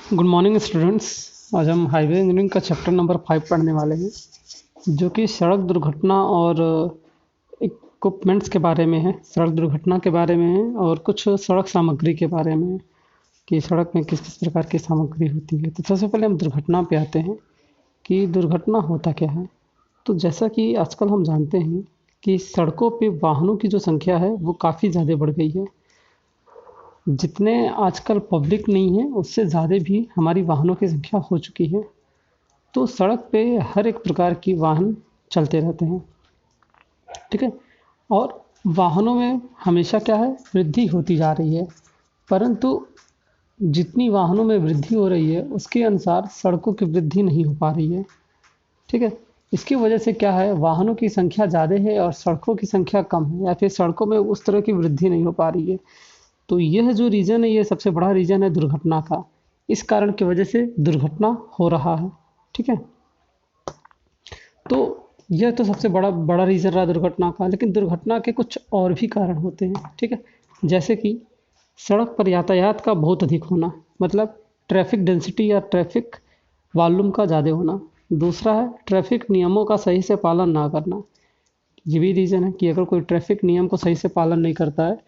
Good morning students. आज हम highway engineering का चैप्टर नंबर 5 पढ़ने वाले हैं, जो कि सड़क दुर्घटना और इक्विपमेंट्स के बारे में है। सड़क दुर्घटना के बारे में है और कुछ सड़क सामग्री के बारे में है कि सड़क में किस किस प्रकार की सामग्री होती है। तो सबसे पहले हम दुर्घटना पे आते हैं कि दुर्घटना होता क्या है। तो जैसा कि आजकल हम जानते हैं कि सड़कों पे वाहनों की जो संख्या है वो काफ़ी ज़्यादा बढ़ गई है। जितने आजकल पब्लिक नहीं है उससे ज़्यादा भी हमारी वाहनों की संख्या हो चुकी है। तो सड़क पे हर एक प्रकार की वाहन चलते रहते हैं, ठीक है। और वाहनों में हमेशा क्या है, वृद्धि होती जा रही है। परंतु जितनी वाहनों में वृद्धि हो रही है उसके अनुसार सड़कों की वृद्धि नहीं हो पा रही है, ठीक है। इसकी वजह से क्या है, वाहनों की संख्या ज़्यादा है और सड़कों की संख्या कम है, या फिर सड़कों में उस तरह की वृद्धि नहीं हो पा रही है। तो यह जो रीज़न है, ये सबसे बड़ा रीज़न है दुर्घटना का। इस कारण की वजह से दुर्घटना हो रहा है, ठीक है। तो यह तो सबसे बड़ा बड़ा रीज़न रहा दुर्घटना का। लेकिन दुर्घटना के कुछ और भी कारण होते हैं, ठीक है। जैसे कि सड़क पर यातायात का बहुत अधिक होना, मतलब ट्रैफिक डेंसिटी या ट्रैफिक वॉल्यूम का ज़्यादा होना। दूसरा है ट्रैफिक नियमों का सही से पालन ना करना। ये भी रीज़न है कि अगर कोई ट्रैफिक नियम को सही से पालन नहीं करता है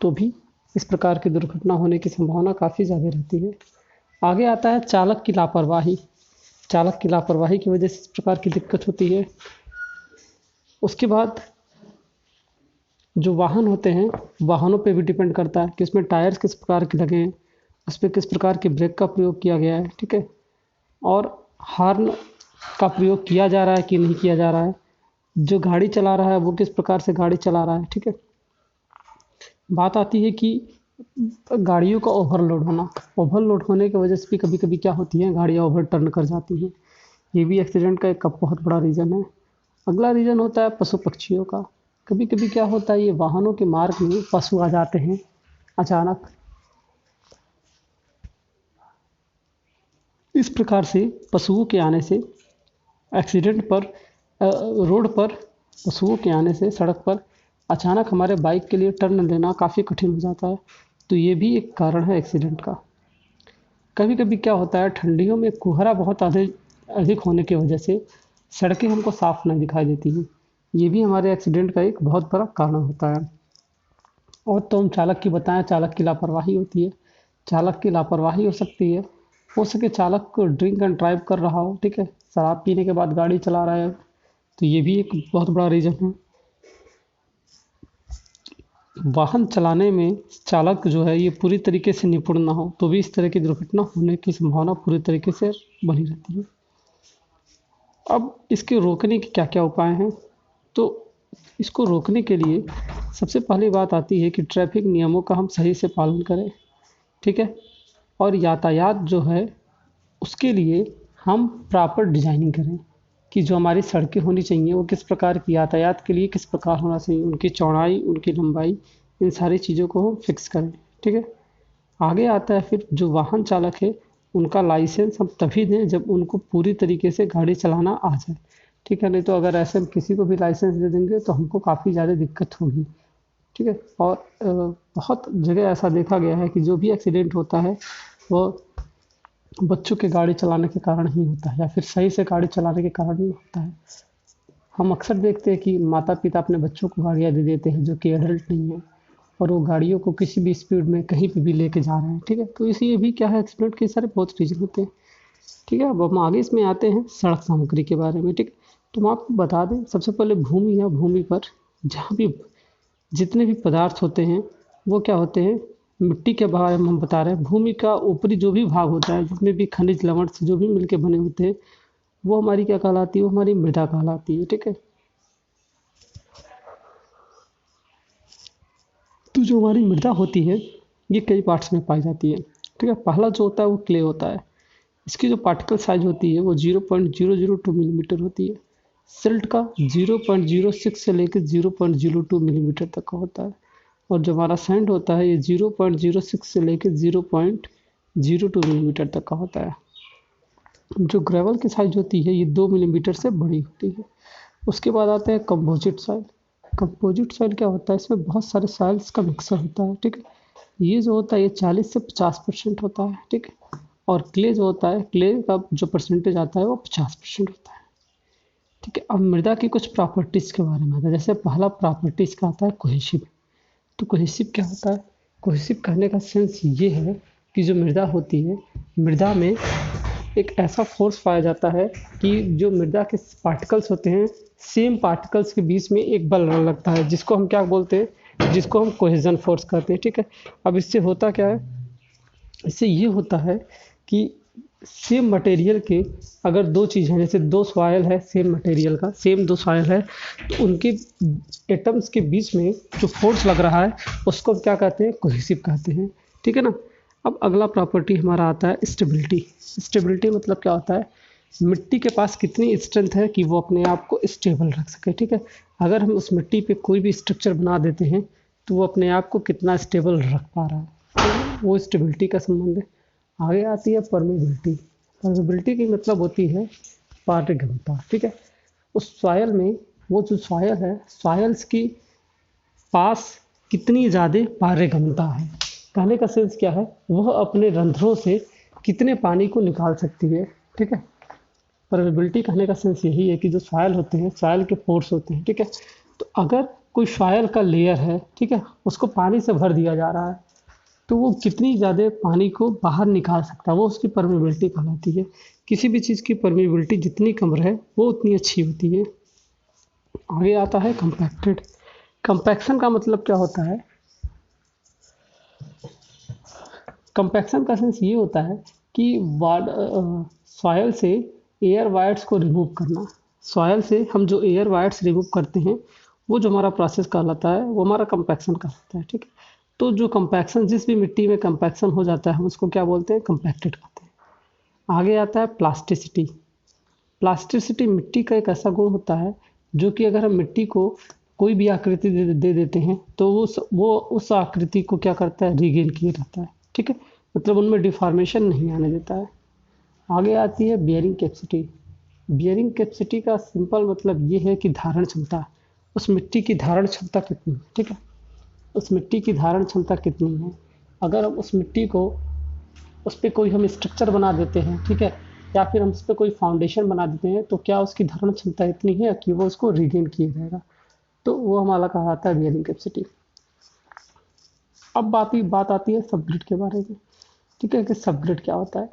तो भी इस प्रकार की दुर्घटना होने की संभावना काफ़ी ज़्यादा रहती है। आगे आता है चालक की लापरवाही। चालक की लापरवाही की वजह से इस प्रकार की दिक्कत होती है। उसके बाद जो वाहन होते हैं, वाहनों पे भी डिपेंड करता है कि उसमें टायर्स किस प्रकार के लगे हैं, उस पर किस प्रकार के ब्रेक का प्रयोग किया गया है, ठीक है। और हॉर्न का प्रयोग किया जा रहा है कि नहीं किया जा रहा है। जो गाड़ी चला रहा है वो किस प्रकार से गाड़ी चला रहा है, ठीक है। बात आती है कि गाड़ियों का ओवरलोड होना। ओवरलोड होने की वजह से भी कभी कभी क्या होती है, गाड़ियाँ ओवर टर्न कर जाती हैं। ये भी एक्सीडेंट का एक बहुत बड़ा रीज़न है। अगला रीज़न होता है पशु पक्षियों का। कभी कभी क्या होता है, ये वाहनों के मार्ग में पशु आ जाते हैं अचानक। इस प्रकार से पशुओं के आने से एक्सीडेंट पर रोड पर पशुओं के आने से सड़क पर अचानक हमारे बाइक के लिए टर्न लेना काफ़ी कठिन हो जाता है। तो ये भी एक कारण है एक्सीडेंट का। कभी कभी क्या होता है, ठंडियों में कोहरा बहुत अधिक अधिक होने की वजह से सड़कें हमको साफ नहीं दिखाई देती हैं। ये भी हमारे एक्सीडेंट का एक बहुत बड़ा कारण होता है। और तो हम चालक की बताएं, चालक की लापरवाही होती है। चालक की लापरवाही हो सकती है, हो सके चालक को ड्रिंक एंड ड्राइव कर रहा हो, ठीक है, शराब पीने के बाद गाड़ी चला रहा है। तो ये भी एक बहुत बड़ा रीज़न है। वाहन चलाने में चालक जो है ये पूरी तरीके से निपुण ना हो तो भी इस तरह की दुर्घटना होने की संभावना पूरी तरीके से बनी रहती है। अब इसके रोकने के क्या क्या उपाय हैं। तो इसको रोकने के लिए सबसे पहली बात आती है कि ट्रैफिक नियमों का हम सही से पालन करें, ठीक है। और यातायात जो है उसके लिए हम प्रॉपर डिजाइनिंग करें कि जो हमारी सड़कें होनी चाहिए वो किस प्रकार की, यातायात के लिए किस प्रकार होना चाहिए, उनकी चौड़ाई, उनकी लंबाई, इन सारी चीज़ों को हम फिक्स करें, ठीक है। आगे आता है फिर जो वाहन चालक है उनका लाइसेंस हम तभी दें जब उनको पूरी तरीके से गाड़ी चलाना आ जाए, ठीक है। नहीं तो अगर ऐसे हम किसी को भी लाइसेंस दे देंगे तो हमको काफ़ी ज़्यादा दिक्कत होगी, ठीक है। और बहुत जगह ऐसा देखा गया है कि जो भी एक्सीडेंट होता है वो बच्चों के गाड़ी चलाने के कारण ही होता है, या फिर सही से गाड़ी चलाने के कारण ही होता है। हम अक्सर देखते हैं कि माता पिता अपने बच्चों को गाड़ियाँ दे देते हैं जो कि एडल्ट नहीं है, और वो गाड़ियों को किसी भी स्पीड में कहीं पे भी लेके जा रहे हैं, ठीक है। तो इसलिए भी क्या है, एक्सीडेंट के सारे बहुत रीजन होते हैं, ठीक है। अब हम आगे इसमें आते हैं सड़क सामग्री के बारे में, ठीक है। तो हम आपको बता दें, सबसे पहले भूमि या भूमि पर जहाँ भी जितने भी पदार्थ होते हैं वो क्या होते हैं, मिट्टी के बारे में हम बता रहे हैं। भूमि का ऊपरी जो भी भाग होता है जिसमें भी खनिज लवण से जो भी मिलके बने होते हैं वो हमारी क्या कहलाती है, वो हमारी मृदा कहलाती है, ठीक है। तो जो हमारी मृदा होती है ये कई पार्ट्स में पाई जाती है, ठीक है। पहला जो होता है वो क्ले होता है। इसकी जो पार्टिकल साइज होती है वो 0.002 मिलीमीटर होती है। सिल्ट का 0.06 से लेकर 0.02 मिलीमीटर तक का होता है। और जो हमारा सैंड होता है ये 0.06 से लेकर 0.02 मिलीमीटर तक का होता है। जो ग्रेवल की साइज होती है ये 2 मिलीमीटर से बड़ी होती है। उसके बाद आता है कंपोजिट सॉइल। कंपोजिट सॉइल क्या होता है, इसमें बहुत सारे सॉइल्स का मिक्सर होता है, ठीक है। ये जो होता है ये 40 से 50% होता है, ठीक है। और क्ले जो होता है, क्ले का जो परसेंटेज आता है वो 50% होता है। ठीक है, अब मृदा की कुछ प्रॉपर्टीज़ के बारे में आता है। जैसे पहला प्रॉपर्टीज़ का आता है कोहेसिव। तो कोहेसिव क्या होता है? कोहेसिव कहने का सेंस ये है कि जो मृदा होती है, मृदा में एक ऐसा फोर्स पाया जाता है कि जो मृदा के पार्टिकल्स होते हैं, सेम पार्टिकल्स के बीच में एक बल लगता है, जिसको हम क्या बोलते हैं, जिसको हम कोहेजन फोर्स कहते हैं। ठीक है, अब इससे होता क्या है? इससे ये होता है कि सेम मटेरियल के अगर दो चीज़ हैं, जैसे दो सॉयल है सेम मटेरियल का, सेम दो सॉयल है, तो उनके एटम्स के बीच में जो फोर्स लग रहा है उसको क्या कहते हैं? कोहेसिव कहते हैं। ठीक है ना। अब अगला प्रॉपर्टी हमारा आता है स्टेबिलिटी। स्टेबिलिटी मतलब क्या होता है? मिट्टी के पास कितनी स्ट्रेंथ है कि वो अपने आप को स्टेबल रख सके। ठीक है, अगर हम उस मिट्टी पे कोई भी स्ट्रक्चर बना देते हैं तो वो अपने आप को कितना स्टेबल रख पा रहा है, तो वो स्टेबिलिटी का संबंध है। आगे आती है परमेबिलिटी। परमेबिलिटी की मतलब होती है पारगम्यता। ठीक है, उस सॉयल में, वो जो सॉयल है, सॉयल्स की पास कितनी ज़्यादा पारगम्यता है। कहने का सेंस क्या है? वह अपने रंध्रों से कितने पानी को निकाल सकती है। ठीक है, परमेबिलिटी कहने का सेंस यही है कि जो सॉयल होते हैं, सॉयल के पोर्स होते हैं। ठीक है, तो अगर कोई सॉयल का लेयर है, ठीक है, उसको पानी से भर दिया जा रहा है, तो वो कितनी ज़्यादा पानी को बाहर निकाल सकता है, वो उसकी परमेबिलिटी कहलाती है। किसी भी चीज़ की परमेबिलिटी जितनी कम रहे वो उतनी अच्छी होती है। आगे आता है कंपैक्टेड। कंपैक्शन का मतलब क्या होता है? कंपैक्शन का सेंस ये होता है कि सॉयल से एयर वायर्स को रिमूव करना। सॉयल से हम जो एयर वायर्स रिमूव करते हैं, वो जो हमारा प्रोसेस कहलाता है, वो हमारा कंपैक्शन कहलाता है। ठीक है, तो जो कंपैक्शन, जिस भी मिट्टी में कंपैक्शन हो जाता है, हम उसको क्या बोलते हैं? कंपैक्टेड कहते हैं। आगे आता है प्लास्टिसिटी। प्लास्टिसिटी मिट्टी का एक ऐसा गुण होता है जो कि अगर हम मिट्टी को कोई भी आकृति दे देते हैं तो वो उस आकृति को क्या करता है? रीगेन किए रहता है। ठीक है, मतलब उनमें डिफॉर्मेशन नहीं आने देता है। आगे आती है बियरिंग कैपेसिटी। बियरिंग कैपेसिटी का सिंपल मतलब ये है कि धारण क्षमता, उस मिट्टी की धारण क्षमता कितनी है। ठीक है, उस मिट्टी की धारण क्षमता कितनी है। अगर हम उस मिट्टी को, उस पर कोई हम स्ट्रक्चर बना देते हैं, ठीक है, या फिर हम उस पर कोई फाउंडेशन बना देते हैं, तो क्या उसकी धारण क्षमता इतनी है कि वो उसको रिगेन किए रहेगा, तो वो हमारा कहलाता है बियरिंग कैपेसिटी। अब बात आती है सबग्रिड के बारे में। ठीक है, कि सबग्रिड क्या होता है?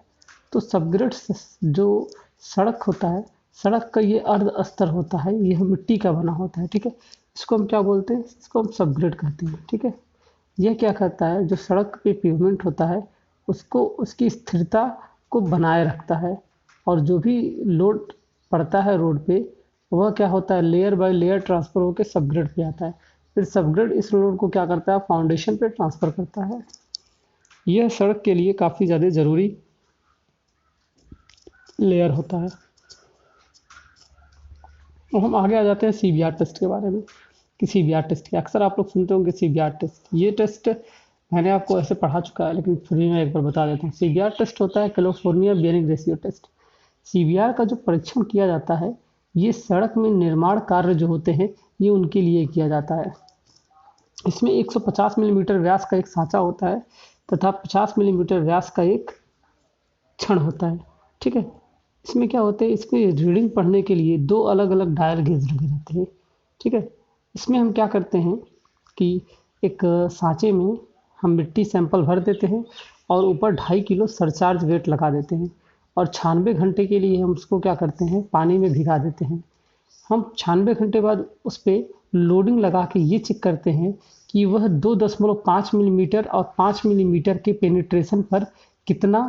तो सबग्रिड जो सड़क होता है, सड़क का ये अर्ध अस्तर होता है, ये मिट्टी का बना होता है। ठीक है, इसको हम क्या बोलते हैं? इसको हम सबग्रिड कहते हैं। ठीक है, यह क्या करता है? जो सड़क पे पेवमेंट होता है उसको, उसकी स्थिरता को बनाए रखता है, और जो भी लोड पड़ता है रोड पे, वह क्या होता है? लेयर बाय लेयर ट्रांसफर होकर सबग्रिड पे आता है। फिर सबग्रिड इस लोड को क्या करता है? फाउंडेशन पे ट्रांसफर करता है। यह सड़क के लिए काफ़ी ज़्यादा ज़रूरी लेयर होता है। और हम आगे आ जाते हैं CBR टेस्ट के बारे में। कि CBR टेस्ट, अक्सर आप लोग सुनते होंगे CBR टेस्ट। ये टेस्ट मैंने आपको ऐसे पढ़ा चुका है, लेकिन फिर भी मैं एक बार बता देता हूँ। CBR टेस्ट होता है California bearing ratio test. CBR का जो परीक्षण किया जाता है, ये सड़क में निर्माण कार्य जो होते हैं, ये उनके लिए किया जाता है। इसमें 150 मिलीमीटर व्यास का एक सांचा होता है तथा 50 मिलीमीटर व्यास का एक छड़ होता है। ठीक है, इसमें क्या होता है? इसमें रीडिंग पढ़ने के लिए दो अलग अलग डायल गेज लगे रहते हैं। ठीक है, इसमें हम क्या करते हैं कि एक सांचे में हम मिट्टी सैंपल भर देते हैं और ऊपर 2.5 किलो सरचार्ज वेट लगा देते हैं, और 96 घंटे के लिए हम उसको क्या करते हैं? पानी में भिगा देते हैं। हम 96 घंटे बाद उस पर लोडिंग लगा के ये चेक करते हैं कि वह 2.5 मिलीमीटर और 5 मिलीमीटर के पेनिट्रेशन पर कितना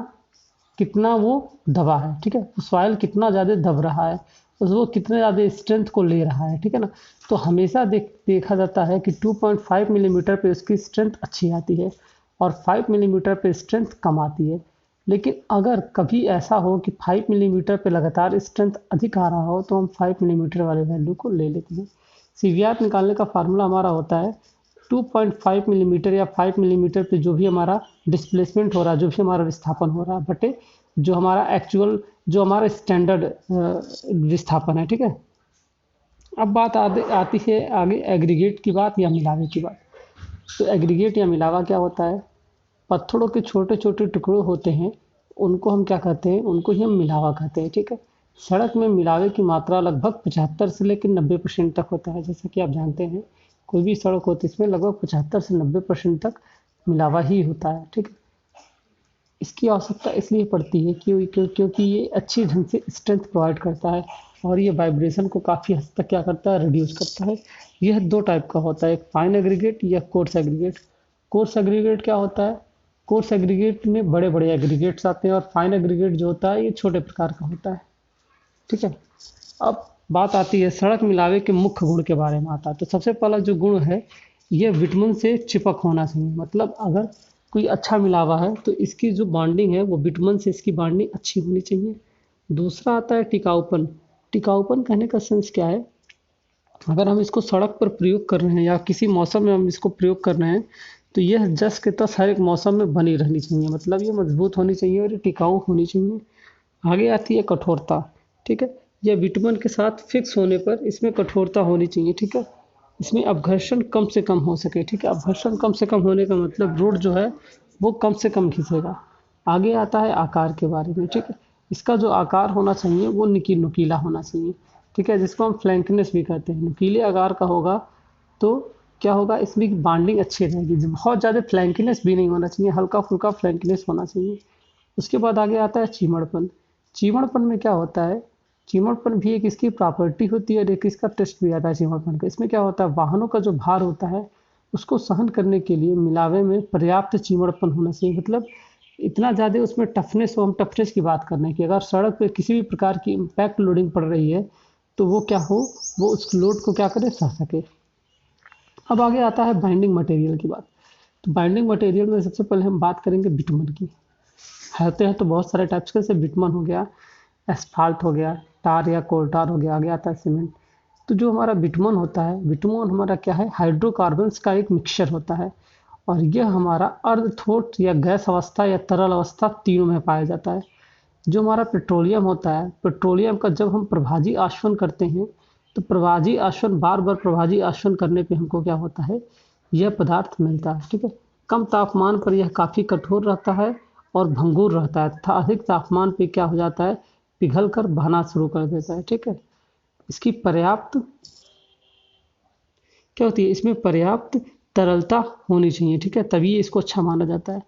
कितना वो दबा है। ठीक है, सॉइल कितना ज़्यादा दब रहा है, वो कितने ज़्यादा स्ट्रेंथ को ले रहा है। ठीक है ना, तो हमेशा देखा जाता है कि 2.5 मिलीमीटर पे उसकी स्ट्रेंथ अच्छी आती है और 5 मिलीमीटर पे स्ट्रेंथ कम आती है। लेकिन अगर कभी ऐसा हो कि 5 मिलीमीटर पे लगातार स्ट्रेंथ अधिक आ रहा हो, तो हम 5 मिलीमीटर वाले वैल्यू को ले लेते हैं। CBR निकालने का फार्मूला हमारा होता है 2.5 मिलीमीटर या 5 मिलीमीटर पे जो भी हमारा डिस्प्लेसमेंट हो रहा है, जो भी हमारा विस्थापन हो रहा है, बटे जो हमारा एक्चुअल, जो हमारा स्टैंडर्ड विस्थापन है। ठीक है, अब बात आती है आगे एग्रीगेट की बात या मिलावे की बात। तो एग्रीगेट या मिलावा क्या होता है? पत्थरों के छोटे छोटे टुकड़े होते हैं, उनको हम क्या कहते हैं, उनको ही हम मिलावा कहते हैं। ठीक है, सड़क में मिलावे की मात्रा लगभग 75 से लेकर 90% तक होता है। जैसा कि आप जानते हैं कोई भी सड़क होती है इसमें लगभग 75 से 90% तक मिलावा ही होता है। ठीक है, इसकी आवश्यकता इसलिए पड़ती है क्योंकि ये अच्छी ढंग से स्ट्रेंथ प्रोवाइड करता है और ये वाइब्रेशन को काफ़ी हद तक क्या करता है, रिड्यूस करता है। यह दो टाइप का होता है, एक फाइन एग्रीगेट या कोर्स एग्रीगेट। कोर्स एग्रीगेट क्या होता है, कोर्स एग्रीगेट में बड़े बड़े एग्रीगेट्स आते हैं और फाइन एग्रीगेट जो होता है ये छोटे प्रकार का होता है। ठीक है, अब बात आती है सड़क मिलावे के मुख्य गुण के बारे में आता है। तो सबसे पहला जो गुण है ये विटामिन से चिपक होना चाहिए। मतलब अगर कोई अच्छा मिलावा है तो इसकी जो बॉन्डिंग है वो विटामिन से इसकी बॉन्डिंग अच्छी होनी चाहिए। दूसरा आता है टिकाऊपन। टिकाऊपन कहने का सेंस क्या है, अगर हम इसको सड़क पर प्रयोग कर रहे हैं या किसी मौसम में हम इसको प्रयोग कर रहे हैं तो यह जस के तस हर एक मौसम में बनी रहनी चाहिए। मतलब ये मजबूत होनी चाहिए और ये टिकाऊ होनी चाहिए। आगे आती है कठोरता। ठीक है, यह विटामिन के साथ फिक्स होने पर इसमें कठोरता होनी चाहिए। ठीक है, इसमें अपघर्षण कम से कम हो सके। ठीक है, अपघर्षण कम से कम होने का मतलब रोड जो है वो कम से कम खिंचेगा। आगे आता है आकार के बारे में। ठीक है, इसका जो आकार होना चाहिए वो नुकीला होना चाहिए। ठीक है, जिसको हम फ्लैंकनेस भी कहते हैं। नुकीले आकार का होगा तो क्या होगा, इसमें बाइंडिंग अच्छी रहेगी। बहुत ज़्यादा फ्लैंकीनेस भी नहीं होना चाहिए, हल्का फुल्का फ्लैंकीनेस होना चाहिए। उसके बाद आगे आता है चीमड़पन। चीमड़पन में क्या होता है, चीमड़पन भी एक इसकी प्रॉपर्टी होती है और एक इसका टेस्ट भी आता है चीमड़पन का। इसमें क्या होता है, वाहनों का जो भार होता है उसको सहन करने के लिए मिलावे में पर्याप्त चीमड़पन होना चाहिए। मतलब इतना ज़्यादा उसमें टफनेस हो, हम टफनेस की बात करने की, अगर सड़क पर किसी भी प्रकार की इम्पैक्ट लोडिंग पड़ रही है तो वो क्या हो, वो उस लोड को क्या करे, सह सके। अब आगे आता है बाइंडिंग मटेरियल की बात। तो बाइंडिंग मटेरियल में सबसे पहले हम बात करेंगे बिटुमन की। होते हैं तो बहुत सारे टाइप्स के, जैसे बिटुमन हो गया, एस्फाल्ट हो गया, टार या कोल टार हो गया, आगे आता है सीमेंट। तो जो हमारा बिटुमन होता है, बिटुमन हमारा क्या है, हाइड्रोकार्बन्स का एक मिक्सचर होता है और यह हमारा अर्धठोस या गैस अवस्था या तरल अवस्था तीनों में पाया जाता है। जो हमारा पेट्रोलियम होता है, पेट्रोलियम का जब हम प्रभाजी आश्वन करते हैं तो प्रभाजी आश्वन बार बार प्रभाजी आश्वन करने पे हमको क्या होता है, यह पदार्थ मिलता है। ठीक है, कम तापमान पर यह काफ़ी कठोर रहता है और भंगुर रहता है तथा अधिक तापमान पे क्या हो जाता है, पिघल कर बहना शुरू कर देता है। ठीक है, इसकी पर्याप्त क्या होती है, इसमें पर्याप्त तरलता होनी चाहिए। ठीक है, तभी इसको अच्छा माना जाता है।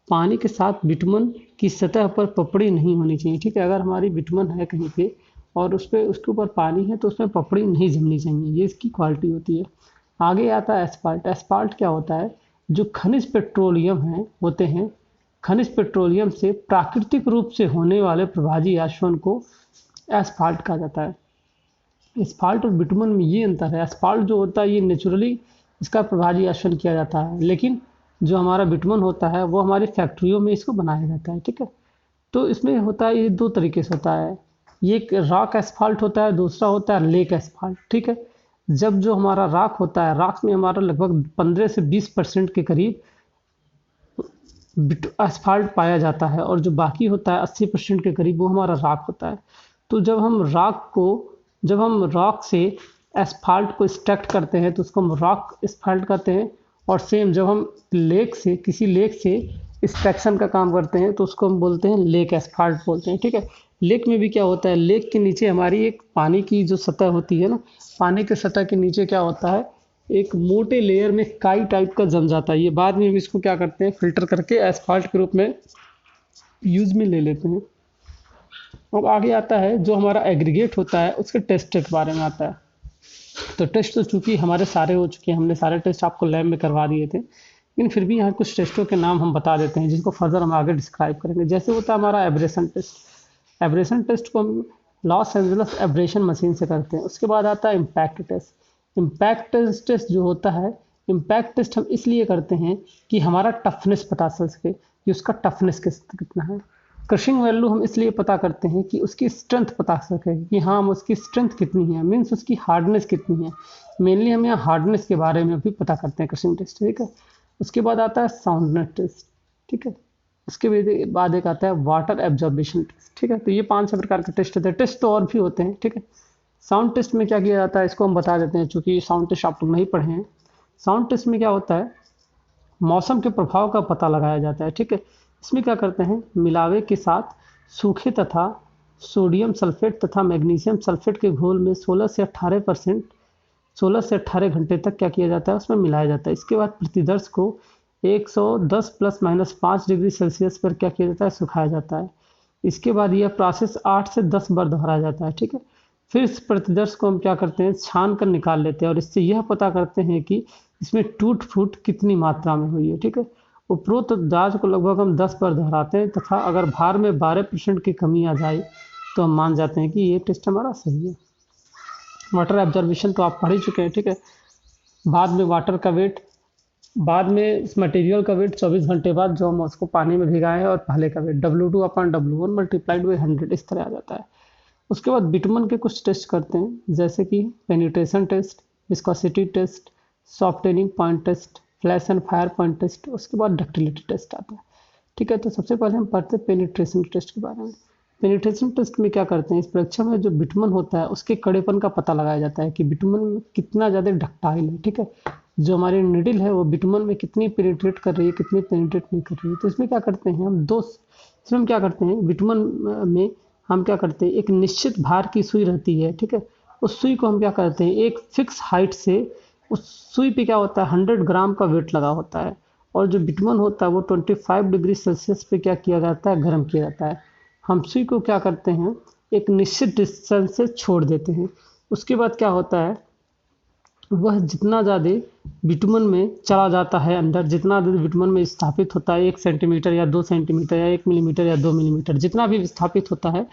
पानी के साथ बिटुमन की सतह पर पपड़ी नहीं होनी चाहिए। ठीक है, अगर हमारी बिटुमन है कहीं पे और उस पर उसके ऊपर पानी है तो उसमें पपड़ी नहीं जमनी चाहिए, ये इसकी क्वालिटी होती है। आगे आता है एस्फाल्ट। एस्फाल्ट क्या होता है, जो खनिज पेट्रोलियम है होते हैं, खनिज पेट्रोलियम से प्राकृतिक रूप से होने वाले प्रभाजी आश्वन को एस्फाल्ट कहा जाता है। एस्फाल्ट और बिटुमन में ये अंतर है, एस्फाल्ट जो होता है ये नेचुरली इसका प्रभाजी आश्वन किया जाता है, लेकिन जो हमारा बिटुमन होता है वो हमारी फैक्ट्रियों में इसको बनाया जाता है। ठीक है, तो इसमें होता है, ये दो तरीके से होता है, ये एक रॉक एस्फाल्ट होता है, दूसरा होता है लेक एस्फाल्ट। ठीक है, जब जो हमारा रॉक होता है, रॉक में हमारा लगभग 15 से 20% के करीब एस्फाल्ट पाया जाता है और जो बाकी होता है 80% के करीब वो हमारा रॉक होता है। तो जब हम रॉक से एस्फाल्ट को एक्सट्रैक्ट करते हैं तो उसको हम रॉक एस्फाल्ट कहते हैं। और सेम जब हम किसी लेक से एक्सट्रैक्शन का काम करते हैं तो उसको हम बोलते हैं लेक एस्फाल्ट बोलते हैं। ठीक है, लेक में भी क्या होता है, लेक के नीचे हमारी एक पानी की जो सतह होती है ना, पानी के सतह के नीचे क्या होता है, एक मोटे लेयर में काई टाइप का जम जाता है। ये बाद में हम इसको क्या करते हैं, फिल्टर करके एस्फाल्ट के रूप में यूज में ले लेते हैं। अब आगे आता है जो हमारा एग्रीगेट होता है उसके टेस्ट के बारे में आता है। तो टेस्ट तो चूंकि हमारे सारे हो चुके हैं, हमने सारे टेस्ट आपको लैब में करवा दिए थे, लेकिन फिर भी यहाँ कुछ टेस्टों के नाम हम बता देते हैं जिसको फर्दर हम आगे डिस्क्राइब करेंगे। जैसे होता है हमारा एब्रेशन टेस्ट। एब्रेशन टेस्ट को हम लॉस एंजलस एब्रेशन मशीन से करते हैं। उसके बाद आता है इम्पैक्ट टेस्ट। इम्पैक्ट टेस्ट जो होता है, इम्पैक्ट टेस्ट हम इसलिए करते हैं कि हमारा टफनेस पता चल सके कि उसका टफनेस कितना है। क्रशिंग वैल्यू हम इसलिए पता करते हैं कि उसकी स्ट्रेंथ पता सके कि हाँ उसकी स्ट्रेंथ कितनी है, मीन्स उसकी हार्डनेस कितनी है। मेनली हम यहाँ हार्डनेस के बारे में भी पता करते हैं क्रशिंग टेस्ट। ठीक है, उसके बाद आता है साउंडनेस टेस्ट। ठीक है, उसके बाद एक आता है वाटर एब्जॉर्बेशन टेस्ट। ठीक है, तो ये 5 प्रकार के टेस्ट होते हैं। टेस्ट तो और भी होते हैं। ठीक है, साउंड टेस्ट में क्या किया जाता है, इसको हम बता देते हैं चूँकि साउंड टेस्ट आप लोग नहीं पढ़े हैं। साउंड टेस्ट में क्या होता है, मौसम के प्रभाव का पता लगाया जाता है। ठीक है, इसमें क्या करते हैं, मिलावे के साथ सूखे तथा सोडियम सल्फेट तथा मैग्नीशियम सल्फेट के घोल में 16 से 18 घंटे तक क्या किया जाता है, उसमें मिलाया जाता है। इसके बाद प्रतिदर्श को 110 प्लस माइनस 5 डिग्री सेल्सियस पर क्या किया जाता है, सुखाया जाता है। इसके बाद यह प्रोसेस 8 से 10 बार दोहराया जाता है, ठीक है। फिर इस प्रतिदर्श को हम क्या करते हैं, छान कर निकाल लेते हैं और इससे यह पता करते हैं कि इसमें टूट फूट कितनी मात्रा में हुई है, ठीक है। उपरोक्त जांच को लगभग हम 10 बार दोहराते हैं तथा अगर भार में 12% की कमी आ जाए तो हम मान जाते हैं कि ये टेस्ट हमारा सही है। वाटर एब्जॉर्बिशन तो आप पढ़ ही चुके हैं, ठीक है। बाद में वाटर का वेट, बाद में इस मटेरियल का वेट 24 घंटे बाद जो हम उसको पानी में भिगाए हैं, और पहले का वेट W2/W1 मल्टीप्लाइड बाई 100 इस तरह आ जाता है। उसके बाद बिटुमन के कुछ टेस्ट करते हैं, जैसे कि penetration test, viscosity test, softening point test, flash and fire point test, उसके बाद डक्टिलिटी टेस्ट आता है, ठीक है। तो सबसे पहले हम पढ़ते हैं पेनिट्रेशन टेस्ट के बारे में। पेनिट्रेशन टेस्ट में क्या करते हैं, इस परीक्षा में जो बिटुमन होता है उसके कड़ेपन का पता लगाया जाता है कि बिटुमन में कितना ज़्यादा डक्टाइल है, ठीक है। जो हमारी निडल है वो बिटुमन में कितनी पेनिट्रेट कर रही है, कितनी पेनिट्रेट नहीं कर रही है। तो इसमें क्या करते हैं हम इसमें हम क्या करते हैं, बिटुमन में हम क्या करते हैं, एक निश्चित भार की सुई रहती है, ठीक है। उस सुई को हम क्या करते हैं, एक फिक्स हाइट से उस सुई पे क्या होता है 100 ग्राम का वेट लगा होता है, और जो बिटुमन होता है वो 25 डिग्री सेल्सियस पे क्या किया जाता है, गर्म किया जाता है। हम सुई को क्या करते हैं, एक निश्चित डिस्टेंस से छोड़ देते हैं। उसके बाद क्या होता है, वह जितना ज़्यादा बिटुमन में चला जाता है अंदर, जितना ज़्यादा बिटुमन में स्थापित होता है 1 सेंटीमीटर या 2 सेंटीमीटर या 1 मिलीमीटर या 2 मिलीमीटर, जितना भी विस्थापित होता है,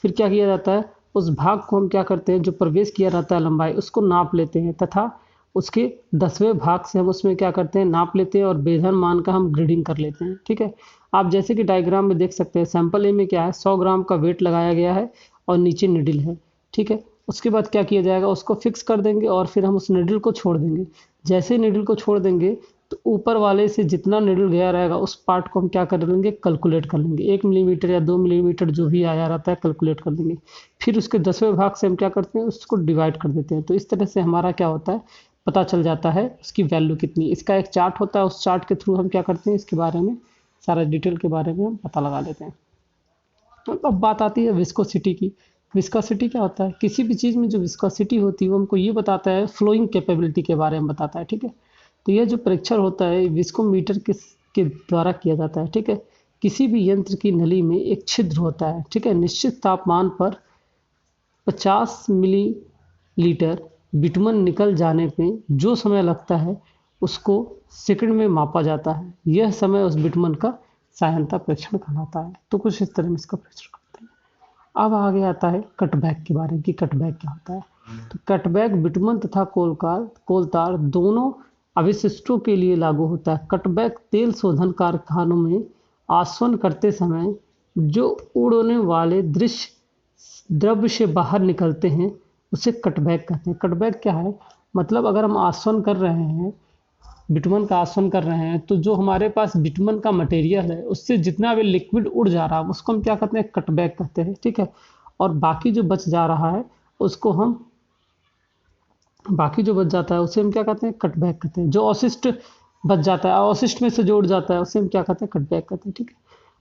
फिर क्या किया जाता है, उस भाग को हम क्या करते हैं, जो प्रवेश किया रहता है लंबाई, उसको नाप लेते हैं तथा उसके 10वें भाग से हम उसमें क्या करते हैं, नाप लेते हैं और बेधन मान का हम ग्रेडिंग कर लेते हैं, ठीक है। आप जैसे कि डायग्राम में देख सकते हैं, सैंपल ए में क्या है, 100 ग्राम का वेट लगाया गया है और नीचे निडल है, ठीक है। उसके बाद क्या किया जाएगा, उसको फिक्स कर देंगे और फिर हम उस निडल को छोड़ देंगे। जैसे ही निडल को छोड़ देंगे तो ऊपर वाले से जितना निडल गया रहेगा उस पार्ट को हम क्या कर लेंगे, कैलकुलेट कर लेंगे। 1 मिलीमीटर या 2 मिलीमीटर जो भी आया रहता है कैलकुलेट कर लेंगे। फिर उसके 10वें भाग से हम क्या करते हैं, उसको डिवाइड कर देते हैं। तो इस तरह से हमारा क्या होता है, पता चल जाता है उसकी वैल्यू कितनी। इसका एक चार्ट होता है, उस चार्ट के थ्रू हम क्या करते हैं, इसके बारे में सारा डिटेल के बारे में हम पता लगा लेते हैं। अब बात आती है विस्कोसिटी की। विस्कोसिटी क्या होता है, किसी भी चीज़ में जो विस्कोसिटी होती है वो हमको ये बताता है, फ्लोइंग कैपेबिलिटी के बारे में बताता है, ठीक है। तो यह जो परीक्षण होता है विस्कोमीटर के द्वारा किया जाता है, ठीक है। किसी भी यंत्र की नली में एक छिद्र होता है, ठीक है। निश्चित तापमान पर 50 मिलीलीटर बिटुमन निकल जाने पे जो समय लगता है उसको सेकंड में मापा जाता है। यह समय उस बिटुमन का सहायता परीक्षण कहलाता है। तो कुछ इस तरह में इसका परीक्षण करते हैं। अब आगे आता है कटबैक के बारे में कि कटबैक क्या होता है। तो कटबैक बिटुमन तथा कोलतार दोनों अवशिष्टों के लिए लागू होता है। कटबैक तेल शोधन कारखानों में आसवन करते समय जो उड़ने वाले दृश्य द्रव्य से बाहर निकलते हैं उसे कटबैक कहते हैं। कटबैक क्या है, मतलब अगर हम आसवन कर रहे हैं, बिटुमन का आसवन कर रहे हैं, तो जो हमारे पास बिटुमन का मटेरियल है उससे जितना भी लिक्विड उड़ जा रहा है उसको हम क्या कहते हैं, कटबैक कहते हैं, ठीक है। और बाकी जो बच जा रहा है उसको हम बाकी जो बच जाता है उसे हम क्या कहते हैं, कटबैक कहते हैं। जो अवशिष्ट बच जाता है, अवशिष्ट में से जो उड़ जाता है उसे हम क्या कहते हैं, कटबैक कहते हैं, ठीक है।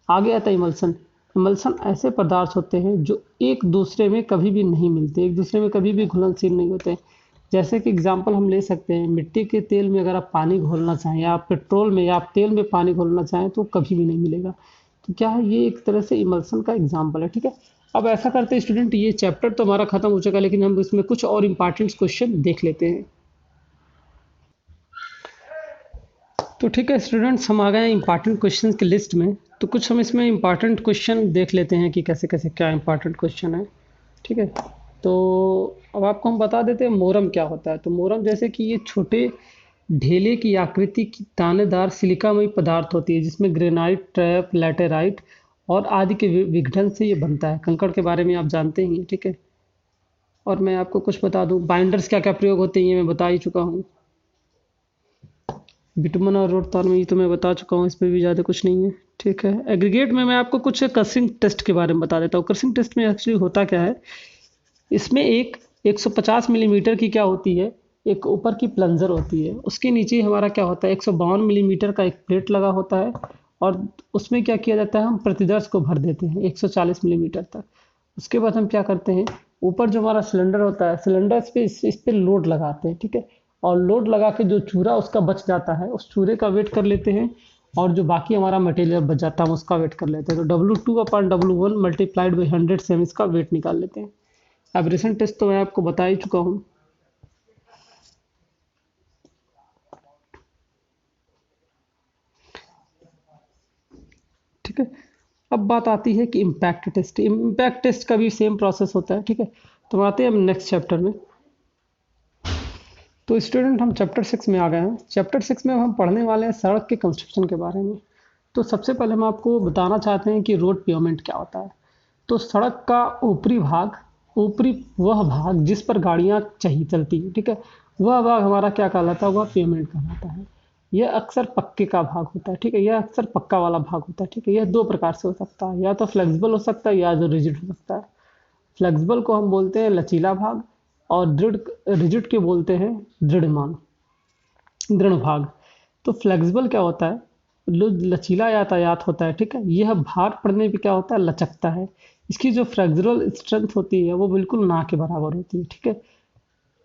आगे आता है इमल्सन। इमल्सन ऐसे पदार्थ होते हैं जो एक दूसरे में कभी भी नहीं मिलते, एक दूसरे में कभी भी घुलनशील नहीं होते। जैसे कि एग्जांपल हम ले सकते हैं, मिट्टी के तेल में अगर आप पानी घोलना चाहें या आप पेट्रोल में या आप तेल में पानी घोलना चाहें तो कभी भी नहीं मिलेगा। तो क्या है, ये एक तरह से इमल्सन का एग्जाम्पल है, ठीक है। अब ऐसा करते हैं स्टूडेंट, ये चैप्टर तो हमारा खत्म हो चुका है लेकिन हम इसमें कुछ और इंपॉर्टेंट क्वेश्चन देख लेते हैं। तो ठीक है स्टूडेंट्स, हम आ गए हैं इंपॉर्टेंट क्वेश्चन की लिस्ट में। तो कुछ हम इसमें इंपॉर्टेंट क्वेश्चन देख लेते हैं कि कैसे कैसे क्या इंपॉर्टेंट क्वेश्चन है, ठीक है। तो अब आपको हम बता देते हैं मोरम क्या होता है। तो मोरम जैसे कि ये छोटे ढेले की आकृति की दानेदार सिलिकामयी पदार्थ होती है जिसमें ग्रेनाइट, ट्रैप, लैटेराइट और आदि के विघटन से ये बनता है। कंकड़ के बारे में आप जानते ही हैं, ठीक है। और मैं आपको कुछ बता दूं, बाइंडर्स क्या क्या प्रयोग होते हैं ये मैं बता ही चुका हूँ। बिटुमन और रोडताल में ये तो मैं बता चुका हूँ, इसमें भी ज़्यादा कुछ नहीं है, ठीक है। एग्रीगेट में मैं आपको कुछ क्रशिंग टेस्ट के बारे में बता देता हूँ। क्रशिंग टेस्ट में एक्चुअली होता क्या है, इसमें एक 150 मिलीमीटर की क्या होती है, एक ऊपर की प्लंजर होती है, उसके नीचे हमारा क्या होता है 152 मिलीमीटर का एक प्लेट लगा होता है और उसमें क्या किया जाता है, हम प्रतिदर्श को भर देते हैं 140 मिलीमीटर तक। उसके बाद हम क्या करते हैं, ऊपर जो हमारा सिलेंडर होता है, सिलेंडर पे इस पे लोड लगाते हैं, ठीक है। और लोड लगा के जो चूरा उसका बच जाता है, उस चूरे का वेट कर लेते हैं, और जो बाकी हमारा मटेरियल बच जाता है हम उसका वेट कर लेते हैं। तो W2/W1 मल्टीप्लाइड बाई 100 से हम इसका वेट निकाल लेते हैं। एब्रेशन टेस्ट तो मैं आपको बता ही चुका हूँ। ठीक है, अब बात आती है कि इम्पैक्ट टेस्ट। इम्पैक्ट टेस्ट का भी सेम प्रोसेस होता है, ठीक है। तो आते हैं हम नेक्स्ट चैप्टर में। तो स्टूडेंट, हम चैप्टर 6 में आ गए हैं। चैप्टर 6 में हम पढ़ने वाले हैं सड़क के कंस्ट्रक्शन के बारे में। तो सबसे पहले हम आपको बताना चाहते हैं कि रोड पेवमेंट क्या होता है। तो सड़क का ऊपरी भाग, ऊपरी वह भाग जिस पर गाड़ियाँ चाहिए चलती हैं, ठीक है, वह भाग हमारा क्या कहलाता है, वह पेवमेंट कहलाता है। यह अक्सर पक्के का भाग होता है, ठीक है, यह अक्सर पक्का वाला भाग होता है, ठीक है। यह दो प्रकार से हो सकता है, या तो फ्लेक्सिबल हो सकता है या जो रिजिड हो सकता है। फ्लेक्सिबल को हम बोलते हैं लचीला भाग, और दृढ़ रिजिड के बोलते हैं दृढ़ भाग। तो फ्लेक्सिबल क्या होता है, लचीला यातायात होता है, ठीक है। यह भार पड़ने पे क्या होता है, लचकता है। इसकी जो फ्लेक्सुरल स्ट्रेंथ होती है वो बिल्कुल ना के बराबर होती है, ठीक है।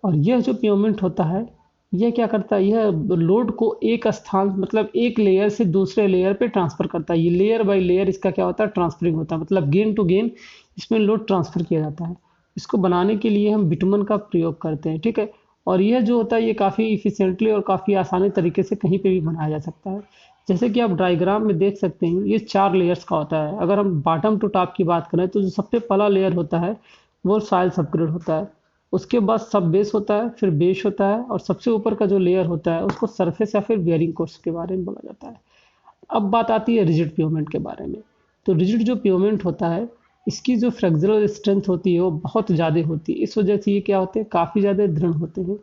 और यह जो पेवमेंट होता है, यह क्या करता है, यह लोड को एक स्थान मतलब एक लेयर से दूसरे लेयर पे ट्रांसफर करता है। ये लेयर बाय लेयर इसका क्या होता है, ट्रांसफरिंग होता है, मतलब गेन टू गेन इसमें लोड ट्रांसफर किया जाता है। इसको बनाने के लिए हम बिटुमन का प्रयोग करते हैं, ठीक है। और यह जो होता है ये काफ़ी इफिशिएंटली और काफ़ी आसानी तरीके से कहीं पे भी बनाया जा सकता है। जैसे कि आप डायग्राम में देख सकते हैं, ये 4 लेयर्स का होता है। अगर हम बॉटम टू टॉप की बात करें तो जो सबसे पहला लेयर होता है वो सॉइल सबग्रेड होता है। उसके बाद सब बेस होता है, फिर बेस होता है, और सबसे ऊपर का जो लेयर होता है उसको सरफेस या फिर बेयरिंग कोर्स के बारे में बोला जाता है। अब बात आती है रिजिड पेवमेंट के बारे में। तो रिजिड जो पेवमेंट होता है, इसकी जो फ्लेक्सुरल स्ट्रेंथ होती है वो बहुत ज़्यादा होती है। इस वजह से ये क्या होते हैं, काफ़ी ज़्यादा दृढ़ होते हैं।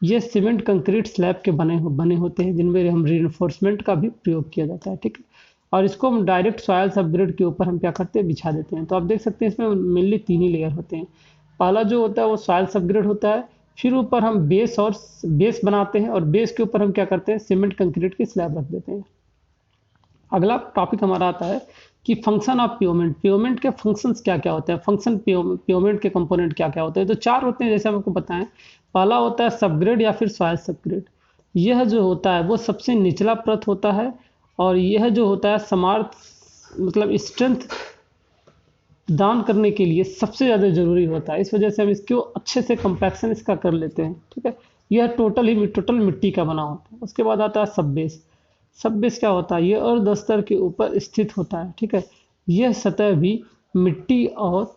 ये सीमेंट कंक्रीट स्लैब के बने होते हैं, जिनमें हम रीइंफोर्समेंट का भी प्रयोग किया जाता है, ठीक है। और इसको हम डायरेक्ट सॉयल सबग्रेड के ऊपर हम क्या करते हैं, बिछा देते हैं। तो आप देख सकते हैं इसमें मेनली 3 ही लेयर होते हैं। पहला जो होता है वो सॉयल सबग्रेड होता है, फिर ऊपर हम बेस बनाते हैं, और बेस के ऊपर हम क्या करते हैं, सीमेंट कंक्रीट की स्लैब रख देते हैं। अगला टॉपिक हमारा आता है कि फंक्शन ऑफ पेवमेंट। पेवमेंट के फंक्शंस क्या क्या होते हैं, फंक्शन पेवमेंट के कंपोनेंट क्या क्या होते हैं। तो 4 होते हैं, जैसे हम आपको बताएं। पहला होता है सबग्रेड या फिर सॉयल सबग्रेड। यह जो होता है वो सबसे निचला परत होता है, और यह जो होता है समार्थ मतलब स्ट्रेंथ दान करने के लिए सबसे ज़्यादा ज़रूरी होता है। इस वजह से हम इसको अच्छे से कंपैक्शन इसका कर लेते हैं, ठीक है। यह टोटल मिट्टी का बना होता है। उसके बाद आता है सब बेस। सब बेस क्या होता है, ये अर्ध स्तर के ऊपर स्थित होता है, ठीक है। यह सतह भी मिट्टी और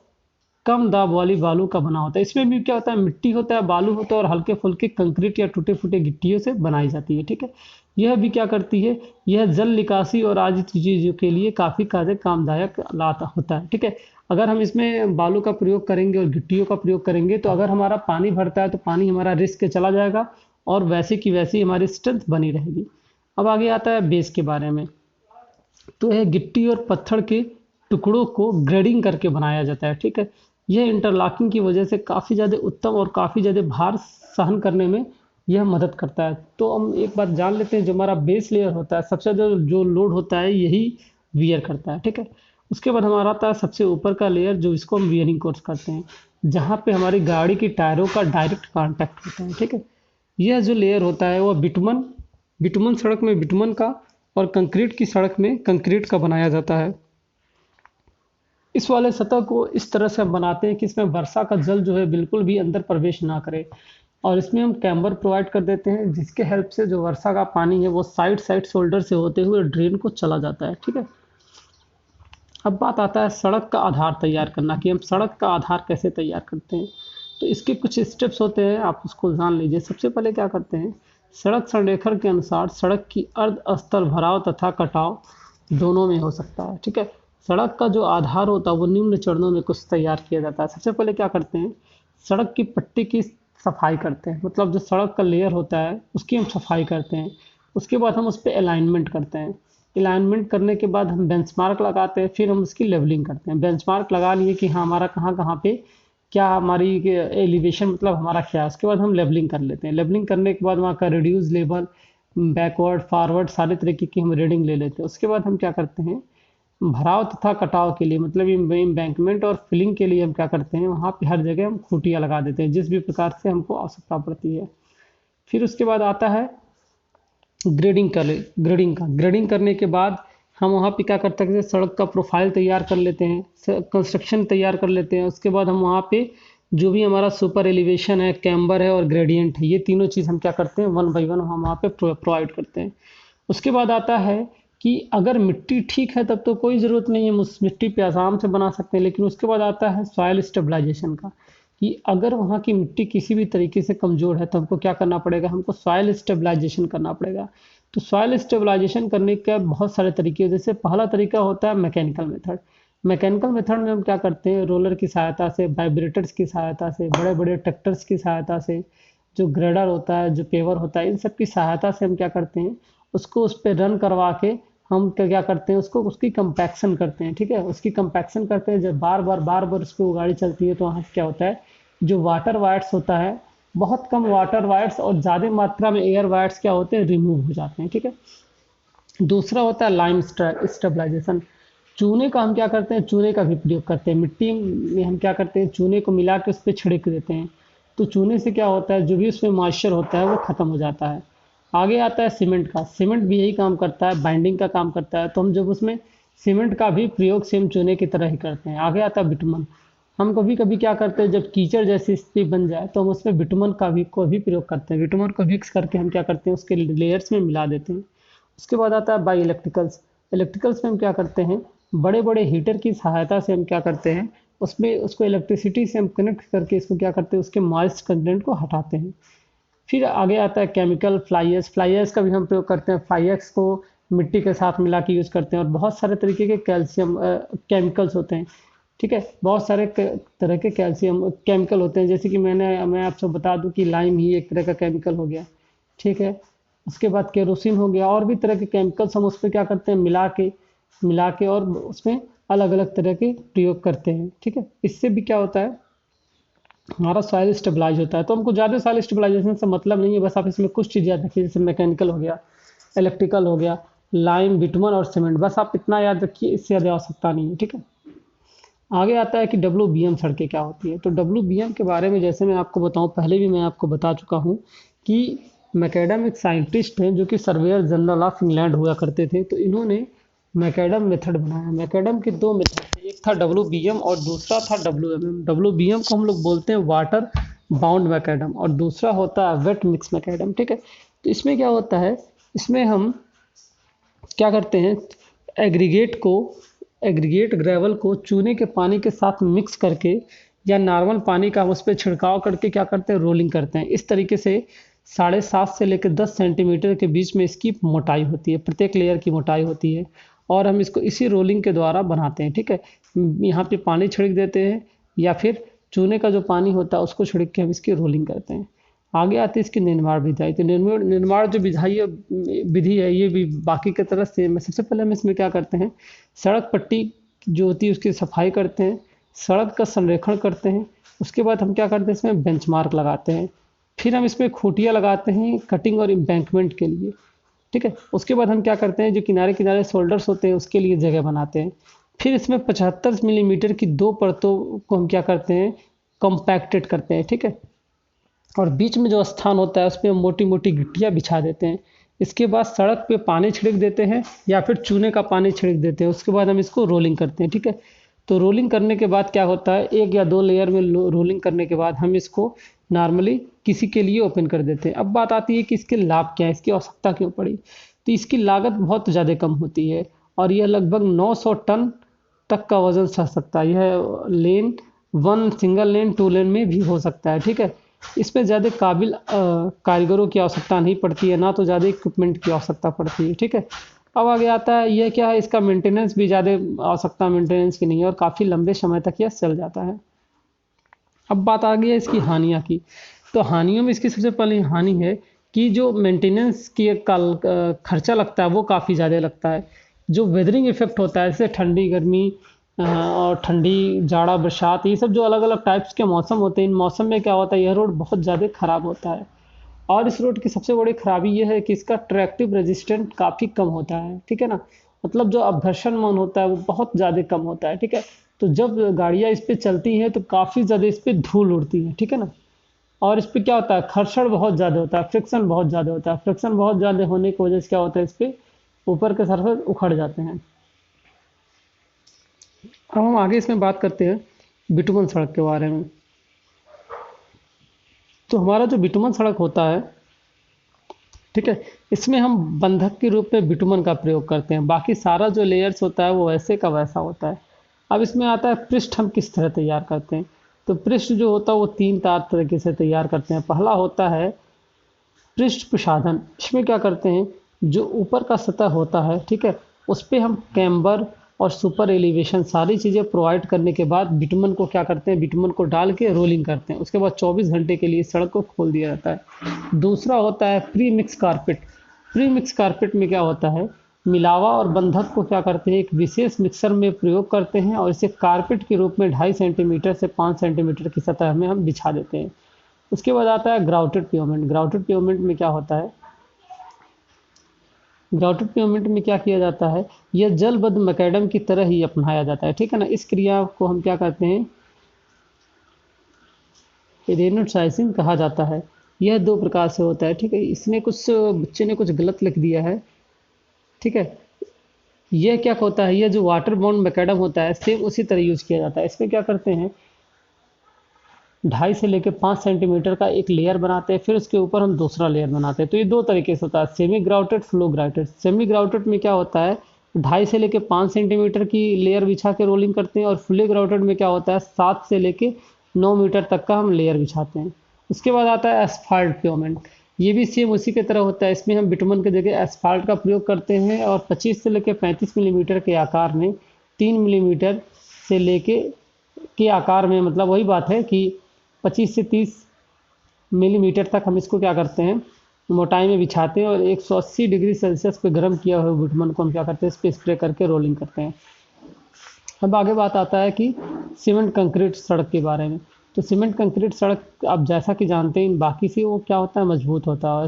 कम दाब वाली बालू का बना होता है। इसमें भी क्या होता है, मिट्टी होता है, बालू होता है, और हल्के फुल्के कंक्रीट या टूटे फूटे गिट्टियों से बनाई जाती है, ठीक है। यह भी क्या करती है, यह जल निकासी और आदि चीज़ों के लिए काफ़ी कामदायक लाता होता है, ठीक है। अगर हम इसमें बालू का प्रयोग करेंगे और गिट्टियों का प्रयोग करेंगे तो अगर हमारा पानी भरता है तो पानी हमारा रिस्क के चला जाएगा, और वैसे की वैसी हमारी स्ट्रेंथ बनी रहेगी। अब आगे आता है बेस के बारे में। तो यह गिट्टी और पत्थर के टुकड़ों को ग्रेडिंग करके बनाया जाता है, ठीक है। यह इंटरलॉकिंग की वजह से काफ़ी ज़्यादा उत्तम और काफ़ी ज़्यादा भार सहन करने में यह मदद करता है। तो हम एक बात जान लेते हैं, जो हमारा बेस लेयर होता है सबसे ज़्यादा जो लोड होता है यही वियर करता है, ठीक है। उसके बाद हमारा आता है सबसे ऊपर का लेयर, जो इसको हम वियरिंग कोर्स करते हैं, जहाँ पे हमारी गाड़ी की टायरों का डायरेक्ट कांटेक्ट होता है, ठीक है। यह जो लेयर होता है वो बिटुमन बिटुमन सड़क में बिटुमन का, और कंक्रीट की सड़क में कंक्रीट का बनाया जाता है। इस वाले सतह को इस तरह से हम बनाते हैं कि इसमें वर्षा का जल जो है बिल्कुल भी अंदर प्रवेश ना करे, और इसमें हम कैम्बर प्रोवाइड कर देते हैं, जिसके हेल्प से जो वर्षा का पानी है वो साइड साइड शोल्डर से होते हुए ड्रेन को चला जाता है, ठीक है। अब बात आता है सड़क का आधार तैयार करना, कि हम सड़क का आधार कैसे तैयार करते हैं। तो इसके कुछ स्टेप्स होते हैं, आप उसको जान लीजिए। सबसे पहले क्या करते हैं, सड़क संरेखण के अनुसार सड़क की अर्ध स्तर भराव तथा कटाव दोनों में हो सकता है, ठीक है। सड़क का जो आधार होता है वो निम्न चरणों में कुछ तैयार किया जाता है। सबसे पहले क्या करते हैं, सड़क की पट्टी की सफाई करते हैं, मतलब जो सड़क का लेयर होता है उसकी हम सफाई करते हैं। उसके बाद हम उस पर अलाइनमेंट करते हैं। अलाइनमेंट करने के बाद हम बेंचमार्क लगाते हैं, फिर हम उसकी लेवलिंग करते हैं। बेंचमार्क लगा लिए कि हाँ हमारा कहाँ कहाँ पे क्या हमारी एलिवेशन मतलब हमारा क्या है, उसके बाद हम लेवलिंग कर लेते हैं। लेवलिंग करने के बाद वहाँ का रिड्यूस लेवल बैकवर्ड फॉरवर्ड सारे तरीके की हम रीडिंग ले लेते हैं। उसके बाद हम क्या करते हैं, भराव तथा कटाव के लिए मतलब एम्बैंकमेंट और फिलिंग के लिए हम क्या करते हैं, वहाँ पे हर जगह हम खूंटियाँ लगा देते हैं जिस भी प्रकार से हमको आवश्यकता पड़ती है। फिर उसके बाद आता है ग्रेडिंग करने के बाद हम वहाँ पे क्या करते हैं, सड़क का प्रोफाइल तैयार कर लेते हैं, कंस्ट्रक्शन तैयार कर लेते हैं। उसके बाद हम वहाँ पे जो भी हमारा सुपर एलिवेशन है, कैम्बर है और ग्रेडियंट है, ये तीनों चीज़ हम क्या करते हैं, वन बाई वन हम वहाँ पे प्रोवाइड करते हैं। उसके बाद आता है कि अगर मिट्टी ठीक है तब तो कोई ज़रूरत नहीं है, उस मिट्टी पे आराम से बना सकते हैं। लेकिन उसके बाद आता है सॉइल स्टेबलाइजेशन का, कि अगर वहाँ की मिट्टी किसी भी तरीके से कमज़ोर है तो हमको क्या करना पड़ेगा, हमको सॉइल स्टेबलाइजेशन करना पड़ेगा। तो सॉइल स्टेबलाइजेशन करने के बहुत सारे तरीके हैं। जैसे पहला तरीका होता है मैकेनिकल मेथड। मैकेनिकल मेथड में हम क्या करते हैं, रोलर की सहायता से, वाइब्रेटर्स की सहायता से, बड़े बड़े ट्रैक्टर्स की सहायता से, जो ग्रेडर होता है, जो पेवर होता है, इन सब की सहायता से हम क्या करते हैं, उसको उस पर रन करवा के हम क्या करते हैं, उसको उसकी कंपैक्शन करते हैं। ठीक है, उसकी कंपैक्शन करते हैं। जब बार बार उसको गाड़ी चलती है तो वहाँ क्या होता है, जो वाटर वायर्स होता है, बहुत कम वाटर वायर्स और ज़्यादा मात्रा में एयर वायर्स क्या होते हैं, रिमूव हो जाते हैं। ठीक है, दूसरा होता है लाइम स्टेबलाइजेशन। चूने का हम क्या करते हैं, चूने का भी प्रयोग करते हैं। मिट्टी में हम क्या करते हैं, चूने को मिला के उस पर छिड़क देते हैं। तो चूने से क्या होता है, जो भी उसमें मॉइस्चर होता है वो ख़त्म हो जाता है। आगे आता है सीमेंट का। सीमेंट भी यही काम करता है, बाइंडिंग का काम करता है। तो हम जब उसमें सीमेंट का भी प्रयोग सेम चूने की तरह ही करते हैं। आगे आता है बिटुमन। हम कभी कभी क्या करते हैं, जब कीचड़ जैसी स्थिति बन जाए तो हम उसमें बिटुमन को भी प्रयोग करते हैं। बिटुमन को मिक्स करके हम क्या करते हैं, उसके लेयर्स में मिला देते हैं। उसके बाद आता है बाई इलेक्ट्रिकल्स। इलेक्ट्रिकल्स में हम क्या करते हैं, बड़े बड़े हीटर की सहायता से हम क्या करते हैं, उसमें उसको इलेक्ट्रिसिटी से हम कनेक्ट करके इसको क्या करते हैं, उसके मॉइस्ट कंटेंट को हटाते हैं। फिर आगे आता है केमिकल फ्लाई एश का भी हम प्रयोग करते हैं। फ्लाई एश को मिट्टी के साथ मिला के यूज़ करते हैं। और बहुत सारे तरीके के कैल्शियम केमिकल्स होते हैं। ठीक है, बहुत सारे तरह के कैल्शियम केमिकल होते हैं। जैसे कि मैं आपसे बता दूं कि लाइम ही एक तरह का केमिकल हो गया। ठीक है, उसके बाद केरोसिन हो गया, और भी तरह के केमिकल्स हम उस पर क्या करते हैं, मिला के और उसमें अलग अलग तरह के प्रयोग करते हैं। ठीक है, इससे भी क्या होता है, हमारा सॉइल स्टेबलाइज होता है। तो हमको ज़्यादा सॉइल स्टेबलाइजेशन से मतलब नहीं है, बस आप इसमें कुछ चीज़ याद रखिए, जैसे मैकेनिकल हो गया, इलेक्ट्रिकल हो गया, लाइम, बिटुमन और सीमेंट, बस आप इतना याद रखिए, इससे ज़्यादा आवश्यकता नहीं है। ठीक है, आगे आता है कि WBM सड़कें क्या होती है। तो WBM के बारे में जैसे मैं आपको बताऊं, पहले भी मैं आपको बता चुका हूं कि मैकैडम एक साइंटिस्ट हैं जो कि सर्वेयर जनरल ऑफ इंग्लैंड हुआ करते थे। तो इन्होंने मैकैडम मेथड बनाया। मैकैडम के दो मेथड थे, एक था WBM और दूसरा था WMM। WBM को हम लोग बोलते हैं वाटर बाउंड मैकैडम और दूसरा होता है वेट मिक्स मैकैडम। ठीक है, तो इसमें क्या होता है, इसमें हम क्या करते हैं, एग्रीगेट ग्रेवल को चूने के पानी के साथ मिक्स करके या नॉर्मल पानी का उस पर छिड़काव करके क्या करते हैं, रोलिंग करते हैं। इस तरीके से 7.5 से लेकर 10 सेंटीमीटर के बीच में इसकी मोटाई होती है, प्रत्येक लेयर की मोटाई होती है। और हम इसको इसी रोलिंग के द्वारा बनाते हैं। ठीक है, यहाँ पे पानी छिड़क देते हैं या फिर चूने का जो पानी होता है उसको छिड़क के हम इसकी रोलिंग करते हैं। आगे आती है इसकी निर्माण विधाई। तो निर्माण जो विधि है ये भी बाकी की तरह से, मैं सबसे पहले हम इसमें क्या करते हैं, सड़क पट्टी जो होती है उसकी सफाई करते हैं, सड़क का संरेखण करते हैं। उसके बाद हम क्या करते हैं, इसमें बेंचमार्क लगाते हैं। फिर हम इसमें खूंटियाँ लगाते हैं कटिंग और एम्बैंकमेंट के लिए। ठीक है, उसके बाद हम क्या करते हैं, जो किनारे किनारे शोल्डर्स होते हैं उसके लिए जगह बनाते हैं। फिर इसमें 75 मिलीमीटर की 2 परतों को हम क्या करते हैं, कॉम्पैक्टेड करते हैं। ठीक है, और बीच में जो स्थान होता है उस पर मोटी मोटी गिट्टियाँ बिछा देते हैं। इसके बाद सड़क पे पानी छिड़क देते हैं या फिर चूने का पानी छिड़क देते हैं। उसके बाद हम इसको रोलिंग करते हैं। ठीक है, तो रोलिंग करने के बाद क्या होता है, 1 या 2 लेयर में रोलिंग करने के बाद हम इसको नॉर्मली किसी के लिए ओपन कर देते हैं। अब बात आती है कि इसके लाभ क्या है, इसकी आवश्यकता क्यों पड़ी। तो इसकी लागत बहुत ज़्यादा कम होती है और यह लगभग 900 टन तक का वजन सह सकता है। यह लेन 1 सिंगल लेन 2 लेन में भी हो सकता है। ठीक है, इसमें ज़्यादा काबिल कारीगरों की आवश्यकता नहीं पड़ती है, ना तो ज़्यादा इक्विपमेंट की आवश्यकता पड़ती है। ठीक है, अब आगे आता है यह क्या है, इसका मेंटेनेंस भी ज़्यादा आवश्यकता मेंटेनेंस की नहीं है और काफ़ी लंबे समय तक यह चल जाता है। अब बात आ गई है इसकी हानियाँ की। तो हानियों में इसकी सबसे पहली हानि है कि जो मेंटेनेंस की खर्चा लगता है वो काफ़ी ज़्यादा लगता है। जो वेदरिंग इफेक्ट होता है, जैसे ठंडी गर्मी और ठंडी जाड़ा बरसात, ये सब जो अलग अलग टाइप्स के मौसम होते हैं, इन मौसम में क्या होता है, यह रोड बहुत ज़्यादा ख़राब होता है। और इस रोड की सबसे बड़ी खराबी ये है कि इसका ट्रैक्टिव रेजिस्टेंट काफ़ी कम होता है, ठीक है ना। मतलब जो अपघर्षण मान होता है वो बहुत ज़्यादा कम होता है, ठीक है। तो जब गाड़ियाँ इस पे चलती हैं तो काफ़ी ज़्यादा इस पे धूल उड़ती है, ठीक है ना। और इस पे क्या होता है, घर्षण बहुत ज़्यादा होता है, फ्रिक्शन बहुत ज़्यादा होता है। फ्रिक्शन बहुत ज़्यादा होने की वजह से क्या होता है, इस पे ऊपर के सरफेस उखड़ जाते हैं। अब हम आगे इसमें बात करते हैं बिटुमन सड़क के बारे में। तो हमारा जो बिटुमन सड़क होता है, ठीक है, इसमें हम बंधक के रूप में बिटुमन का प्रयोग करते हैं। बाकी सारा जो लेयर्स होता है वो वैसे का वैसा होता है। अब इसमें आता है पृष्ठ हम किस तरह तैयार करते हैं। तो पृष्ठ जो होता है वो 3 तार तरीके से तैयार करते हैं। पहला होता है पृष्ठ प्रसाधन। इसमें क्या करते हैं, जो ऊपर का सतह होता है, ठीक है, उस पे हम कैम्बर और सुपर एलिवेशन सारी चीज़ें प्रोवाइड करने के बाद बिटुमन को क्या करते हैं, बिटुमन को डाल के रोलिंग करते हैं। उसके बाद 24 घंटे के लिए सड़क को खोल दिया जाता है। दूसरा होता है pre mix carpet. Pre mix carpet में क्या होता है, मिलावा और बंधक को क्या करते हैं, एक विशेष मिक्सर में प्रयोग करते हैं और इसे कारपेट के रूप में 2.5 सेंटीमीटर से 5 सेंटीमीटर की सतह में हम बिछा देते हैं। उसके बाद आता है ग्राउटेड पेवमेंट। ग्राउटेड पेवमेंट में क्या होता है, ग्राउटेड पेवमेंट में क्या किया जाता है, यह जलबद्ध मैकेडम की तरह ही अपनाया जाता है, ठीक है ना। इस क्रिया को हम क्या कहते हैं, रेनोटाइजिंग कहा जाता है। यह 2 प्रकार से होता है, ठीक है। इसने कुछ बच्चे ने कुछ गलत लिख दिया है, ठीक है। यह क्या होता है, यह जो वाटर बाउंड मैकेडम होता है सेम उसी तरह यूज किया जाता है। इसमें क्या करते हैं, 2.5 से लेकर 5 सेंटीमीटर का एक लेयर बनाते हैं, फिर उसके ऊपर हम दूसरा लेयर बनाते हैं। तो ये 2 तरीके से होता है, semi grouted, flow grouted. Semi grouted में क्या होता है, 2.5 से लेकर 5 सेंटीमीटर की लेयर बिछा के रोलिंग करते हैं, और फुली ग्राउटेड में क्या होता है, 7 से लेकर 9 मीटर तक का हम लेयर बिछाते हैं। उसके बाद आता है एस्फाल्ट पेवमेंट। ये भी सेम उसी की तरह होता है। इसमें हम बिटुमन की जगह एस्फाल्ट का प्रयोग करते हैं और 25 से लेकर 35 मिलीमीटर के आकार में, 3 मिलीमीटर से लेके के आकार में, मतलब वही बात है कि 25 से 30 मिलीमीटर तक हम इसको क्या करते हैं, मोटाई में बिछाते हैं और 180 डिग्री सेल्सियस पे गर्म किया हुआ बिटुमन को हम क्या करते हैं, इस पे स्प्रे करके रोलिंग करते हैं। अब आगे बात आता है कि सीमेंट कंक्रीट सड़क के बारे में। तो सीमेंट कंक्रीट सड़क आप जैसा कि जानते हैं बाकी से वो क्या होता है, मजबूत होता है। और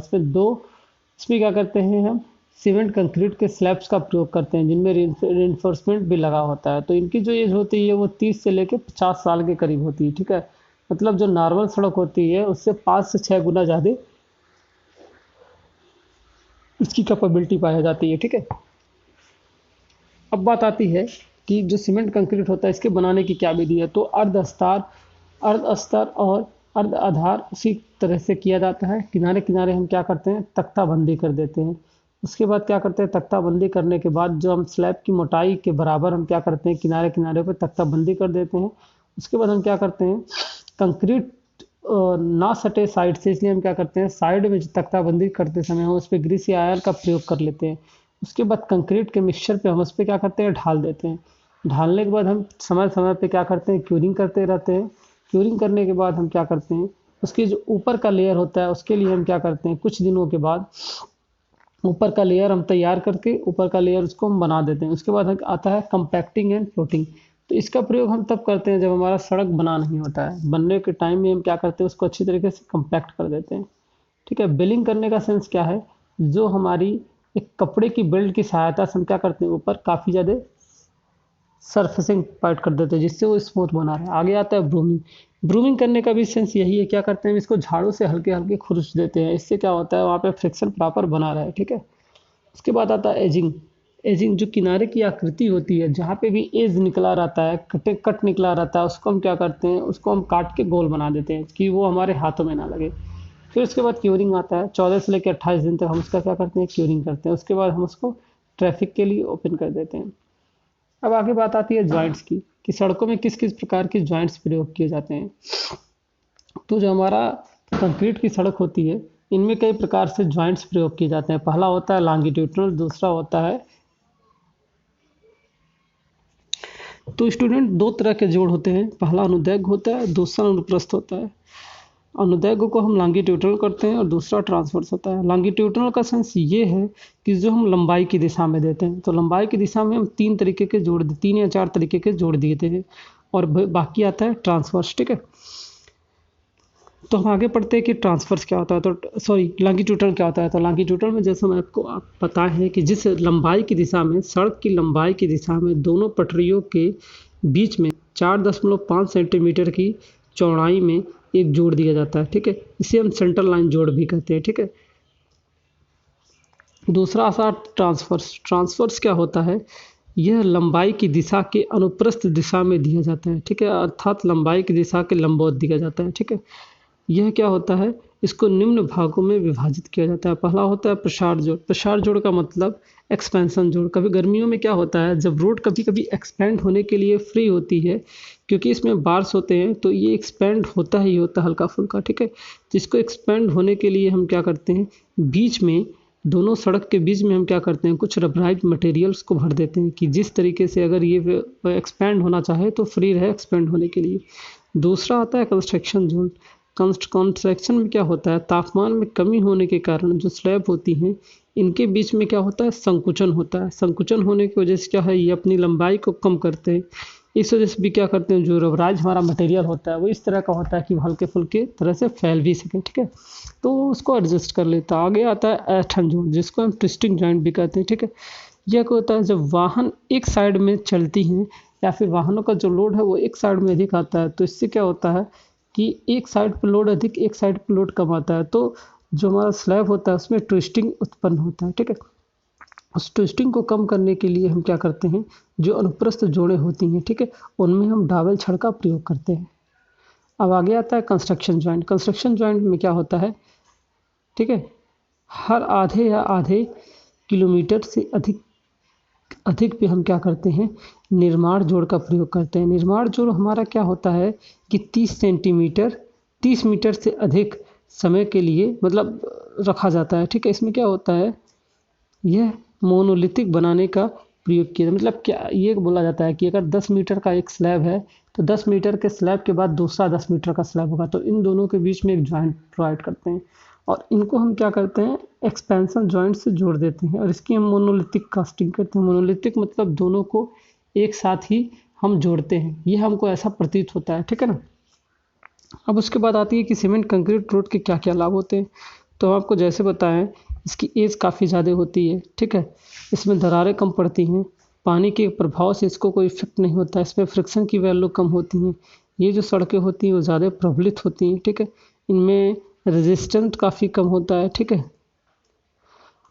इसमें क्या करते हैं, हम सीमेंट कंक्रीट के स्लैब्स का प्रयोग करते हैं जिनमें रेनफोर्समेंट भी लगा होता है। तो इनकी जो एज होती है वो 30 से लेकर 50 साल के करीब होती है, ठीक है। मतलब जो नॉर्मल सड़क होती है उससे 5 से 6 गुना ज़्यादा इसकी कैपेबिलिटी पाई जाती है, ठीक है। अब बात आती है कि जो सीमेंट कंक्रीट होता है इसके बनाने की क्या विधि है। तो अर्ध अस्तर और अर्ध आधार उसी तरह से किया जाता है। किनारे किनारे हम क्या करते हैं, तख्ताबंदी कर देते हैं। उसके बाद क्या करते हैं, तख्ताबंदी करने के बाद जो हम स्लैब की मोटाई के बराबर हम क्या करते हैं, किनारे किनारे पर तख्ताबंदी कर देते हैं। उसके बाद हम क्या करते हैं, कंक्रीट ना सटे साइड से, इसलिए हम क्या करते हैं, साइड में जो तख्ताबंदी करते समय हम उस पर ग्रीस या आयर का प्रयोग कर लेते हैं। उसके बाद कंक्रीट के मिक्सचर पे हम उस पर क्या करते हैं, ढाल देते हैं। ढालने के बाद हम समय समय पे क्या करते हैं, क्यूरिंग करते रहते हैं। क्यूरिंग करने के बाद हम क्या करते हैं, उसके जो ऊपर का लेयर होता है उसके लिए हम क्या करते हैं, कुछ दिनों के बाद ऊपर का लेयर हम तैयार करके ऊपर का लेयर उसको हम बना देते हैं। उसके बाद आता है कंपैक्टिंग एंड फ्लोटिंग। तो इसका प्रयोग हम तब करते हैं जब हमारा सड़क बना नहीं होता है। बनने के टाइम में हम क्या करते हैं, उसको अच्छी तरीके से कंपैक्ट कर देते हैं, ठीक है। बेलिंग करने का सेंस क्या है, जो हमारी एक कपड़े की बेल्ट की सहायता से हम क्या करते हैं, ऊपर काफ़ी ज़्यादा सरफेसिंग पार्ट कर देते हैं जिससे वो स्मूथ बना रहे। आगे आता है ब्रूमिंग। ब्रूमिंग करने का भी सेंस यही है, क्या करते हैं, इसको झाड़ू से हल्के हल्के खुरच देते हैं। इससे क्या होता है, वहाँ पे फ्रिक्शन प्रॉपर बना रहा है, ठीक है। उसके बाद आता है एजिंग। एजिंग जो किनारे की आकृति होती है, जहाँ पे भी एज निकला रहता है, कट निकला रहता है, उसको हम क्या करते हैं, उसको हम काट के गोल बना देते हैं कि वो हमारे हाथों में ना लगे। फिर उसके बाद क्यूरिंग आता है। 14 से लेकर 28 दिन तक हम उसका क्या करते हैं, क्यूरिंग करते हैं। उसके बाद हम उसको ट्रैफिक के लिए ओपन कर देते हैं। अब आगे बात आती है जॉइंट्स की, कि सड़कों में किस किस प्रकार के जॉइंट्स प्रयोग किए जाते हैं। तो जो हमारा कंक्रीट की सड़क होती है इनमें कई प्रकार से जॉइंट्स प्रयोग किए जाते हैं। पहला होता है लॉन्गिट्यूडनल, दूसरा होता है, तो स्टूडेंट 2 तरह के जोड़ होते हैं। पहला अनुदैर्घ्य होता है, दूसरा अनुप्रस्थ होता है। अनुदैर्घ्य को हम लॉन्गिट्यूडनल करते हैं और दूसरा ट्रांसवर्स होता है। लॉन्गिट्यूडनल का सेंस ये है कि जो हम लंबाई की दिशा में देते हैं, तो लंबाई की दिशा में हम 3 तरीके के जोड़, 3 या 4 तरीके के जोड़ दिए थे, और बाकी आता है ट्रांसवर्स, ठीक है। तो हम आगे पढ़ते हैं कि ट्रांसफर्स क्या होता है, तो सॉरी लॉन्गिट्यूडल क्या होता है। तो लॉन्गिट्यूडल में जैसा मैं आपको पता है कि जिस लंबाई की दिशा में, सड़क की लंबाई की दिशा में दोनों पटरियों के बीच में 4.5 सेंटीमीटर की चौड़ाई में एक जोड़ दिया जाता है, ठीक है। इसे हम सेंटर लाइन जोड़ भी कहते हैं, ठीक है। दूसरा आसार ट्रांसफर्स। ट्रांसफर्स क्या होता है, यह लंबाई की दिशा के अनुप्रस्थ दिशा में दिया जाता है, ठीक है, अर्थात लंबाई की दिशा के लंबवत दिया जाता है, ठीक है। यह क्या होता है, इसको निम्न भागों में विभाजित किया जाता है। पहला होता है प्रसार जोड़। प्रसार जोड़ का मतलब एक्सपेंशन जोड़। कभी गर्मियों में क्या होता है, जब रोड कभी कभी एक्सपेंड होने के लिए फ्री होती है, क्योंकि इसमें बार्स होते हैं, तो ये एक्सपेंड होता ही होता है हल्का फुल्का, ठीक है। जिसको एक्सपेंड होने के लिए हम क्या करते हैं, बीच में, दोनों सड़क के बीच में हम क्या करते हैं, कुछ रबराइज मटेरियल्स को भर देते हैं कि जिस तरीके से अगर ये एक्सपेंड होना चाहे तो फ्री रहे एक्सपेंड होने के लिए। दूसरा आता है कंस्ट्रक्शन जोन। कंस्ट्रक्शन में क्या होता है, तापमान में कमी होने के कारण जो स्लैब होती हैं, इनके बीच में क्या होता है, संकुचन होता है। संकुचन होने की वजह से क्या है, ये अपनी लंबाई को कम करते हैं। इस वजह से भी क्या करते हैं, जो रबराइज हमारा मटेरियल होता है वो इस तरह का होता है कि हल्के फुल्के तरह से फैल भी सके, ठीक है। तो उसको एडजस्ट कर लेता है। आगे आता है ऐंठन जोड़, जिसको हम ट्विस्टिंग जॉइंट भी कहते हैं, ठीक है। यह क्या होता है, जब वाहन एक साइड में चलती हैं या फिर वाहनों का जो लोड है वो एक साइड में अधिक आता है, तो इससे क्या होता है कि एक साइड पर लोड अधिक, एक साइड पर लोड कम आता है, तो जो हमारा स्लैब होता है उसमें ट्विस्टिंग उत्पन्न होता है, ठीक है। उस ट्विस्टिंग को कम करने के लिए हम क्या करते हैं, जो अनुप्रस्थ जोड़ें होती हैं, ठीक है, उनमें हम डाबल छड़ का प्रयोग करते हैं। अब आगे आता है कंस्ट्रक्शन जॉइंट। कंस्ट्रक्शन जॉइंट में क्या होता है, ठीक है, हर आधे या आधे किलोमीटर से अधिक पे हम क्या करते हैं, निर्माण जोड़ का प्रयोग करते हैं। निर्माण जोड़ हमारा क्या होता है कि 30 मीटर से अधिक समय के लिए मतलब रखा जाता है, ठीक है। इसमें क्या होता है, यह मोनोलिथिक बनाने का प्रयोग किया, मतलब क्या ये बोला जाता है कि अगर 10 मीटर का एक स्लैब है तो 10 मीटर के स्लैब के बाद दूसरा 10 मीटर का स्लैब होगा, तो इन दोनों के बीच में एक जॉइंट प्रोवाइड करते हैं और इनको हम क्या करते हैं, एक्सपेंशन जॉइंट से जोड़ देते हैं और इसकी हम मोनोलिथिक कास्टिंग करते हैं। मोनोलिथिक मतलब दोनों को एक साथ ही हम जोड़ते हैं, ये हमको ऐसा प्रतीत होता है, ठीक है ना। अब उसके बाद आती है कि सीमेंट कंक्रीट रोड के क्या क्या लाभ होते हैं। तो आपको जैसे बताएं, इसकी एज काफ़ी ज़्यादा होती है, ठीक है। इसमें दरारें कम पड़ती हैं, पानी के प्रभाव से इसको कोई इफेक्ट नहीं होता है, इसमें फ्रिक्शन की वैल्यू कम होती हैं, ये जो सड़कें होती हैं वो ज़्यादा प्रबलित होती हैं, ठीक है। इनमें रेजिस्टेंट काफ़ी कम होता है, ठीक है।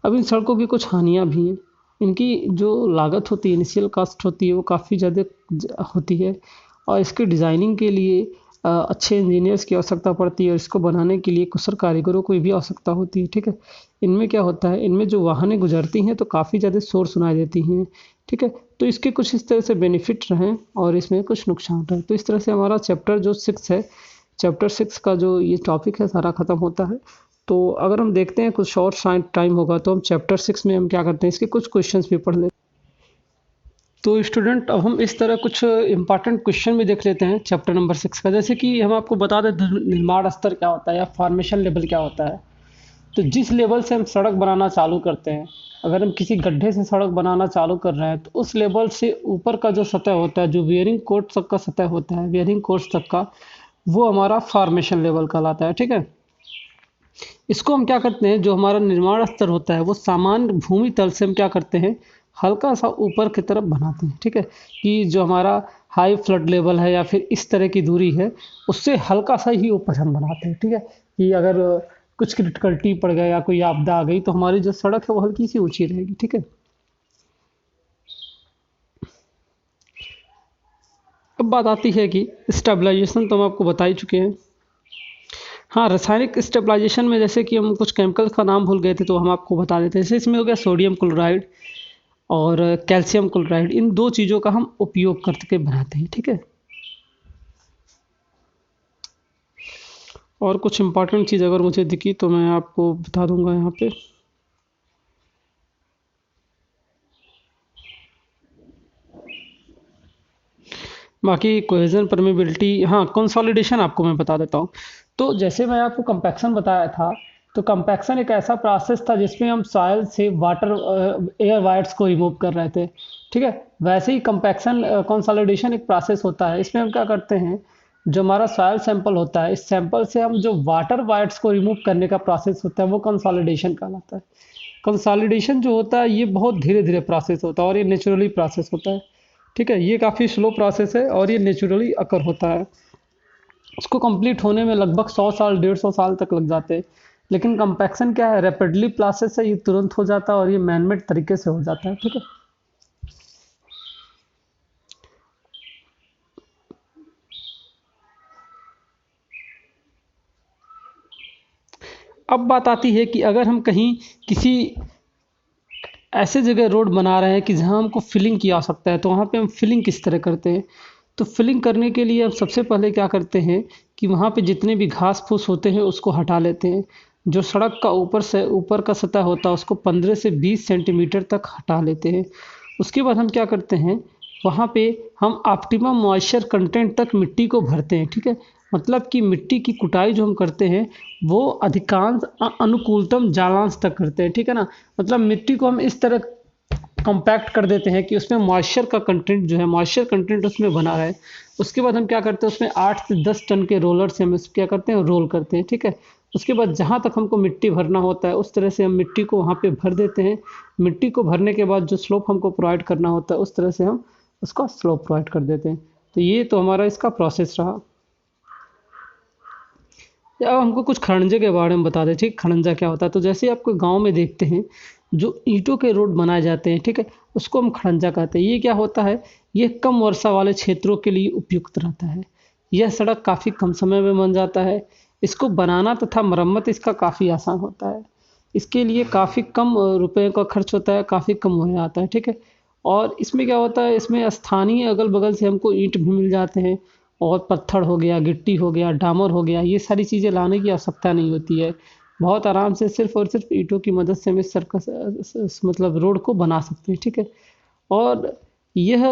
अब इन सड़कों की कुछ हानियाँ भी हैं। इनकी जो लागत होती है, इनिशियल कास्ट होती है, वो काफ़ी ज़्यादा होती है और इसके डिज़ाइनिंग के लिए अच्छे इंजीनियर्स की आवश्यकता पड़ती है और इसको बनाने के लिए कुशल कारीगरों की भी आवश्यकता होती है, ठीक है। इनमें क्या होता है, इनमें जो वाहनें गुजरती हैं तो काफ़ी ज़्यादा शोर सुनाई देती हैं, ठीक है। तो इसके कुछ इस तरह से बेनिफिट रहें और इसमें कुछ नुकसान रहे। तो इस तरह से हमारा चैप्टर जो 6 है, चैप्टर 6 का जो ये टॉपिक है सारा ख़त्म होता है। तो अगर हम देखते हैं कुछ शॉर्ट टाइम होगा तो हम चैप्टर 6 में हम क्या करते हैं, इसके कुछ क्वेश्चंस भी पढ़ लेते हैं। तो स्टूडेंट अब हम इस तरह कुछ इंपॉर्टेंट क्वेश्चन भी देख लेते हैं चैप्टर नंबर 6 का। जैसे कि हम आपको बता दें निर्माण स्तर क्या होता है या फॉर्मेशन लेवल क्या होता है। तो जिस लेवल से हम सड़क बनाना चालू करते हैं, अगर हम किसी गड्ढे से सड़क बनाना चालू कर रहे हैं तो उस लेवल से ऊपर का जो सतह होता है, जो वेयरिंग कोर्स तक का सतह होता है, वेयरिंग कोर्स तक का, वो हमारा फॉर्मेशन लेवल कहलाता है, ठीक है। इसको हम क्या करते हैं, जो हमारा निर्माण स्तर होता है वो सामान्य भूमि तल से हम क्या करते हैं, हल्का सा ऊपर की तरफ बनाते हैं, ठीक है। कि जो हमारा हाई फ्लड लेवल है या फिर इस तरह की दूरी है उससे हल्का सा ही ऊपर हम बनाते हैं, ठीक है। कि अगर कुछ क्रिटिकलिटी पड़ गया या कोई आपदा आ गई तो हमारी जो सड़क है वो हल्की सी ऊंची रहेगी, ठीक है। अब बात आती है कि स्टेबलाइजेशन तो हम आपको बता ही चुके हैं। हाँ, रासायनिक स्टेबलाइजेशन में जैसे कि हम कुछ केमिकल्स का नाम भूल गए थे तो हम आपको बता देते हैं। जैसे इसमें हो गया सोडियम क्लोराइड और कैल्शियम क्लोराइड, इन दो चीज़ों का हम उपयोग करके बनाते हैं, ठीक है। और कुछ इंपॉर्टेंट चीज़ अगर मुझे दिखी तो मैं आपको बता दूंगा यहाँ पे। बाकी कोहेजन परमेबिलिटी, हाँ कंसोलिडेशन आपको मैं बता देता हूँ। तो जैसे मैं आपको कंपैक्शन बताया था, तो कंपैक्शन एक ऐसा प्रोसेस था जिसमें हम सॉइल से वाटर एयर वायर्स को रिमूव कर रहे थे, ठीक है। वैसे ही कंपैक्शन कंसोलिडेशन एक प्रोसेस होता है। इसमें हम क्या करते हैं, जो हमारा सॉयल सैंपल होता है, इस सैंपल से हम जो वाटर बाइट्स को रिमूव करने का प्रोसेस होता है वो कंसोलिडेशन कहलाता है। कंसोलिडेशन जो होता है ये बहुत धीरे धीरे प्रोसेस होता है और ये नेचुरली प्रोसेस होता है। ठीक है, ये काफ़ी स्लो प्रोसेस है और ये नेचुरली अकर होता है। इसको कंप्लीट होने में लगभग 100 साल 150 साल तक लग जाते हैं। लेकिन कंपैक्शन क्या है, रैपिडली प्रोसेस है, ये तुरंत हो जाता है और ये मैनमेड तरीके से हो जाता है। ठीक है, अब बात आती है कि अगर हम कहीं किसी ऐसे जगह रोड बना रहे हैं कि जहां हमको फिलिंग की आवश्यकता है, तो वहां पे हम फिलिंग किस तरह करते हैं। तो फिलिंग करने के लिए हम सबसे पहले क्या करते हैं कि वहां पे जितने भी घास फूस होते हैं उसको हटा लेते हैं। जो सड़क का ऊपर का सतह होता है उसको 15 से 20 सेंटीमीटर तक हटा लेते हैं। उसके बाद हम क्या करते हैं, वहाँ पे हम ऑप्टिमम मॉइस्चर कंटेंट तक मिट्टी को भरते हैं। ठीक है, मतलब कि मिट्टी की कुटाई जो हम करते हैं वो अधिकांश अनुकूलतम जलांश तक करते हैं। ठीक है ना, मतलब मिट्टी को हम इस तरह कॉम्पैक्ट कर देते हैं कि उसमें मॉइस्चर का कंटेंट जो है, मॉइस्चर कंटेंट उसमें बना रहे। उसके बाद हम क्या करते हैं, उसमें 8 से 10 टन के रोलर से हम क्या करते हैं, रोल करते हैं। ठीक है, उसके बाद जहाँ तक हमको मिट्टी भरना होता है उस तरह से हम मिट्टी को वहाँ पे भर देते हैं। मिट्टी को भरने के बाद जो स्लोप हमको प्रोवाइड करना होता है उस तरह से हम उसका स्लोप प्रोवाइड कर देते हैं। तो ये तो हमारा इसका प्रोसेस रहा। अब हमको कुछ खड़ंजे के बारे में बता दें। ठीक, खड़ंजा क्या होता है, तो जैसे आपको गांव में देखते हैं जो ईंटों के रोड बनाए जाते हैं, ठीक है, उसको हम खड़ंजा कहते हैं। ये क्या होता है, ये कम वर्षा वाले क्षेत्रों के लिए उपयुक्त रहता है। यह सड़क काफ़ी कम समय में बन जाता है। इसको बनाना तथा मरम्मत इसका काफ़ी आसान होता है। इसके लिए काफ़ी कम रुपए का खर्च होता है, काफ़ी कम हो जाता है। ठीक है, और इसमें क्या होता है, इसमें स्थानीय अगल बगल से हमको ईंट भी मिल जाते हैं और पत्थर हो गया, गिट्टी हो गया, डामर हो गया, ये सारी चीज़ें लाने की आवश्यकता नहीं होती है। बहुत आराम से सिर्फ और सिर्फ ईंटों की मदद से हम इस मतलब रोड को बना सकते हैं। ठीक है, और यह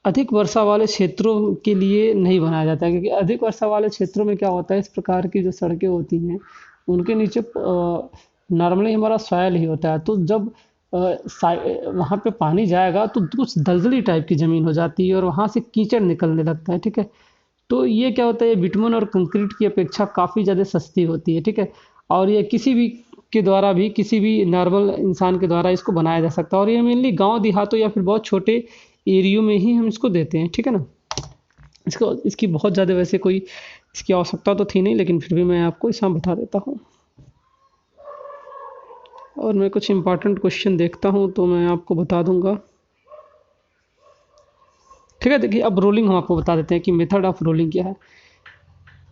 अधिक वर्षा वाले क्षेत्रों के लिए नहीं बनाया जाता है, क्योंकि अधिक वर्षा वाले क्षेत्रों में क्या होता है, इस प्रकार की जो सड़कें होती हैं उनके नीचे नॉर्मली हमारा सॉयल ही होता है। तो जब वहाँ पे पानी जाएगा तो कुछ दलदली टाइप की ज़मीन हो जाती है और वहाँ से कीचड़ निकलने लगता है। ठीक है, तो ये क्या होता है, ये बिटुमेन और कंक्रीट की अपेक्षा काफ़ी ज़्यादा सस्ती होती है। ठीक है, और ये किसी भी के द्वारा भी, किसी भी नॉर्मल इंसान के द्वारा इसको बनाया जा सकता है। और ये मेनली गांव देहातों या फिर बहुत छोटे एरियो में ही हम इसको देते हैं। ठीक है ना, इसकी बहुत ज़्यादा वैसे कोई इसकी आवश्यकता तो थी नहीं, लेकिन फिर भी मैं आपको इसमें बता देता हूँ। और मैं कुछ इंपॉर्टेंट क्वेश्चन देखता हूँ तो मैं आपको बता दूंगा। ठीक है, देखिए अब रोलिंग हम आपको बता देते हैं कि मेथड ऑफ रोलिंग क्या है।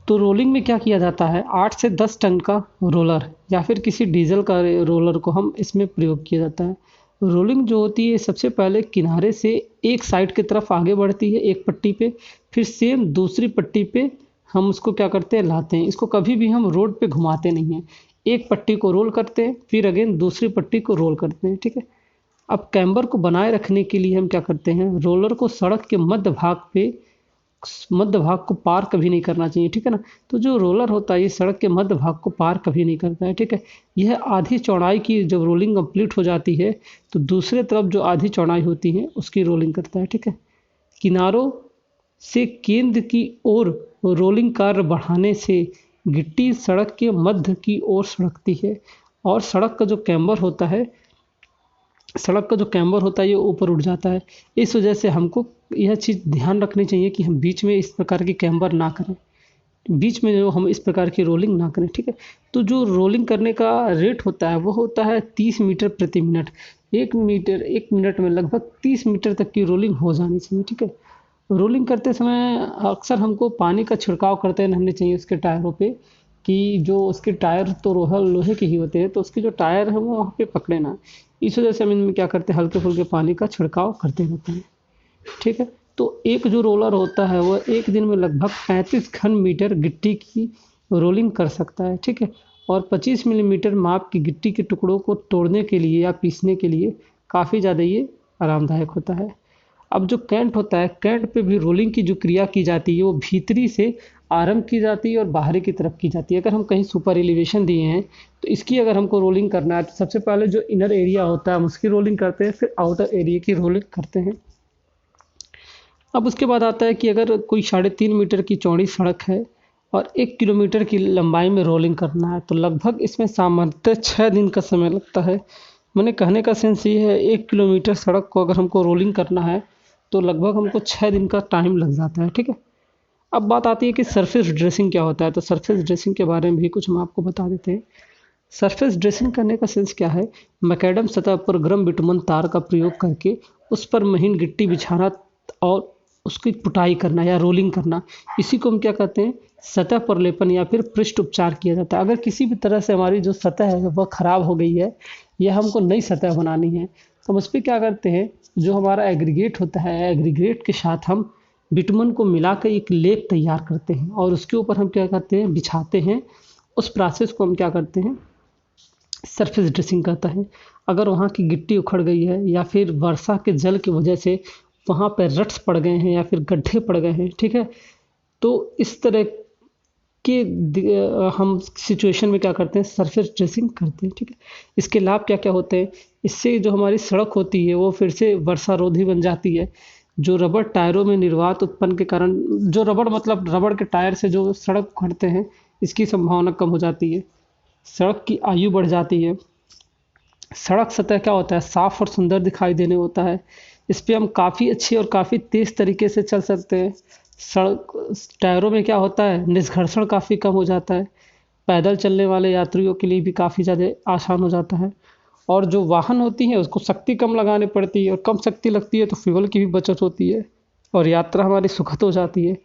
तो रोलिंग में क्या किया जाता है, 8 से 10 टन का रोलर या फिर किसी डीजल का रोलर को हम इसमें प्रयोग किया जाता है। रोलिंग जो होती है सबसे पहले किनारे से एक साइड की तरफ आगे बढ़ती है एक पट्टी पे, फिर सेम दूसरी पट्टी पे हम उसको क्या करते हैं, लाते हैं। इसको कभी भी हम रोड पे घुमाते नहीं हैं, एक पट्टी को रोल करते हैं फिर अगेन दूसरी पट्टी को रोल करते हैं। ठीक है, अब कैम्बर को बनाए रखने के लिए हम क्या करते हैं, रोलर को सड़क के मध्य भाग को पार कभी नहीं करना चाहिए। ठीक है ना, तो जो रोलर होता है ये सड़क के मध्य भाग को पार कभी नहीं करता है। ठीक है, यह आधी चौड़ाई की जब रोलिंग कंप्लीट हो जाती है तो दूसरे तरफ जो आधी चौड़ाई होती है उसकी रोलिंग करता है। ठीक है, किनारों से केंद्र की ओर रोलिंग कार्य बढ़ाने से गिट्टी सड़क के मध्य की ओर सड़कती है और सड़क का जो कैम्बर होता है ये ऊपर उठ जाता है। इस वजह से हमको यह चीज़ ध्यान रखनी चाहिए कि हम बीच में इस प्रकार की कैम्बर ना करें, बीच में जो हम इस प्रकार की रोलिंग ना करें। ठीक है, तो जो रोलिंग करने का रेट होता है वो होता है 30 मीटर प्रति मिनट। एक मिनट में लगभग 30 मीटर तक की रोलिंग हो जानी चाहिए। ठीक है, रोलिंग करते समय अक्सर हमको पानी का छिड़काव करते रहने चाहिए उसके टायरों पे, कि जो उसके टायर तो लोहे के ही होते हैं, तो उसके जो टायर है वो वहाँ पे पकड़े ना। इस वजह से हम इनमें क्या करते हैं, हल्के फुल्के पानी का छिड़काव करते रहते हैं। ठीक है, तो एक जो रोलर होता है वो एक दिन में लगभग 35 घन मीटर गिट्टी की रोलिंग कर सकता है। ठीक है, और 25 मिलीमीटर माप की गिट्टी के टुकड़ों को तोड़ने के लिए या पीसने के लिए काफ़ी ज़्यादा ये आरामदायक होता है। अब जो कैंट होता है, कैंट पे भी रोलिंग की जो क्रिया की जाती है वो भीतरी से आरंभ की जाती है और बाहरी की तरफ की जाती है। अगर हम कहीं सुपर एलिवेशन दिए हैं तो इसकी अगर हमको रोलिंग करना है तो सबसे पहले जो इनर एरिया होता है हम उसकी रोलिंग करते हैं, फिर आउटर एरिया की रोलिंग करते हैं। अब उसके बाद आता है कि अगर कोई 3.5 मीटर की चौड़ी सड़क है और 1 किलोमीटर की लंबाई में रोलिंग करना है तो लगभग इसमें सामान्यतः 6 दिन का समय लगता है। मैंने कहने का सेंस ये है, 1 किलोमीटर सड़क को अगर हमको रोलिंग करना है तो लगभग हमको 6 दिन का टाइम लग जाता है। ठीक है, अब बात आती है कि सरफेस ड्रेसिंग क्या होता है। तो सरफेस ड्रेसिंग के बारे में भी कुछ हम आपको बता देते हैं। सरफेस ड्रेसिंग करने का सेंस क्या है, मैकेडम सतह पर गर्म बिटुमन तार का प्रयोग करके उस पर महीन गिट्टी बिछाना और उसकी पुताई करना या रोलिंग करना, इसी को हम क्या कहते हैं, सतह पर लेपन या फिर पृष्ठ उपचार किया जाता है। अगर किसी भी तरह से हमारी जो सतह है वह खराब हो गई है या हमको नई सतह बनानी है तो हम उस पर क्या करते हैं, जो हमारा एग्रीगेट होता है, एग्रीगेट के साथ हम बिटुमन को मिलाकर एक लेप तैयार करते हैं और उसके ऊपर हम क्या करते हैं, बिछाते हैं। उस प्रोसेस को हम क्या करते हैं, सरफेस ड्रेसिंग कहता है। अगर वहाँ की गिट्टी उखड़ गई है या फिर वर्षा के जल की वजह से वहाँ पर रट्स पड़ गए हैं या फिर गड्ढे पड़ गए हैं, ठीक है, तो इस तरह के हम सिचुएशन में क्या करते हैं, सरफेस ड्रेसिंग करते हैं। ठीक है, इसके लाभ क्या क्या होते हैं, इससे जो हमारी सड़क होती है वो फिर से वर्षारोधी बन जाती है। जो रबड़ टायरों में निर्वात उत्पन्न के कारण, जो रबड़ मतलब रबड़ के टायर से जो सड़क उखड़ते हैं, इसकी संभावना कम हो जाती है। सड़क की आयु बढ़ जाती है। सड़क सतह क्या होता है, साफ और सुंदर दिखाई देने होता है। इस पे हम काफ़ी अच्छे और काफ़ी तेज़ तरीके से चल सकते हैं। सड़क टायरों में क्या होता है, निष्घर्षण काफ़ी कम हो जाता है। पैदल चलने वाले यात्रियों के लिए भी काफ़ी ज़्यादा आसान हो जाता है। और जो वाहन होती है उसको शक्ति कम लगानी पड़ती है और कम शक्ति लगती है तो फ्यूल की भी बचत होती है और यात्रा हमारी सुखद हो जाती है।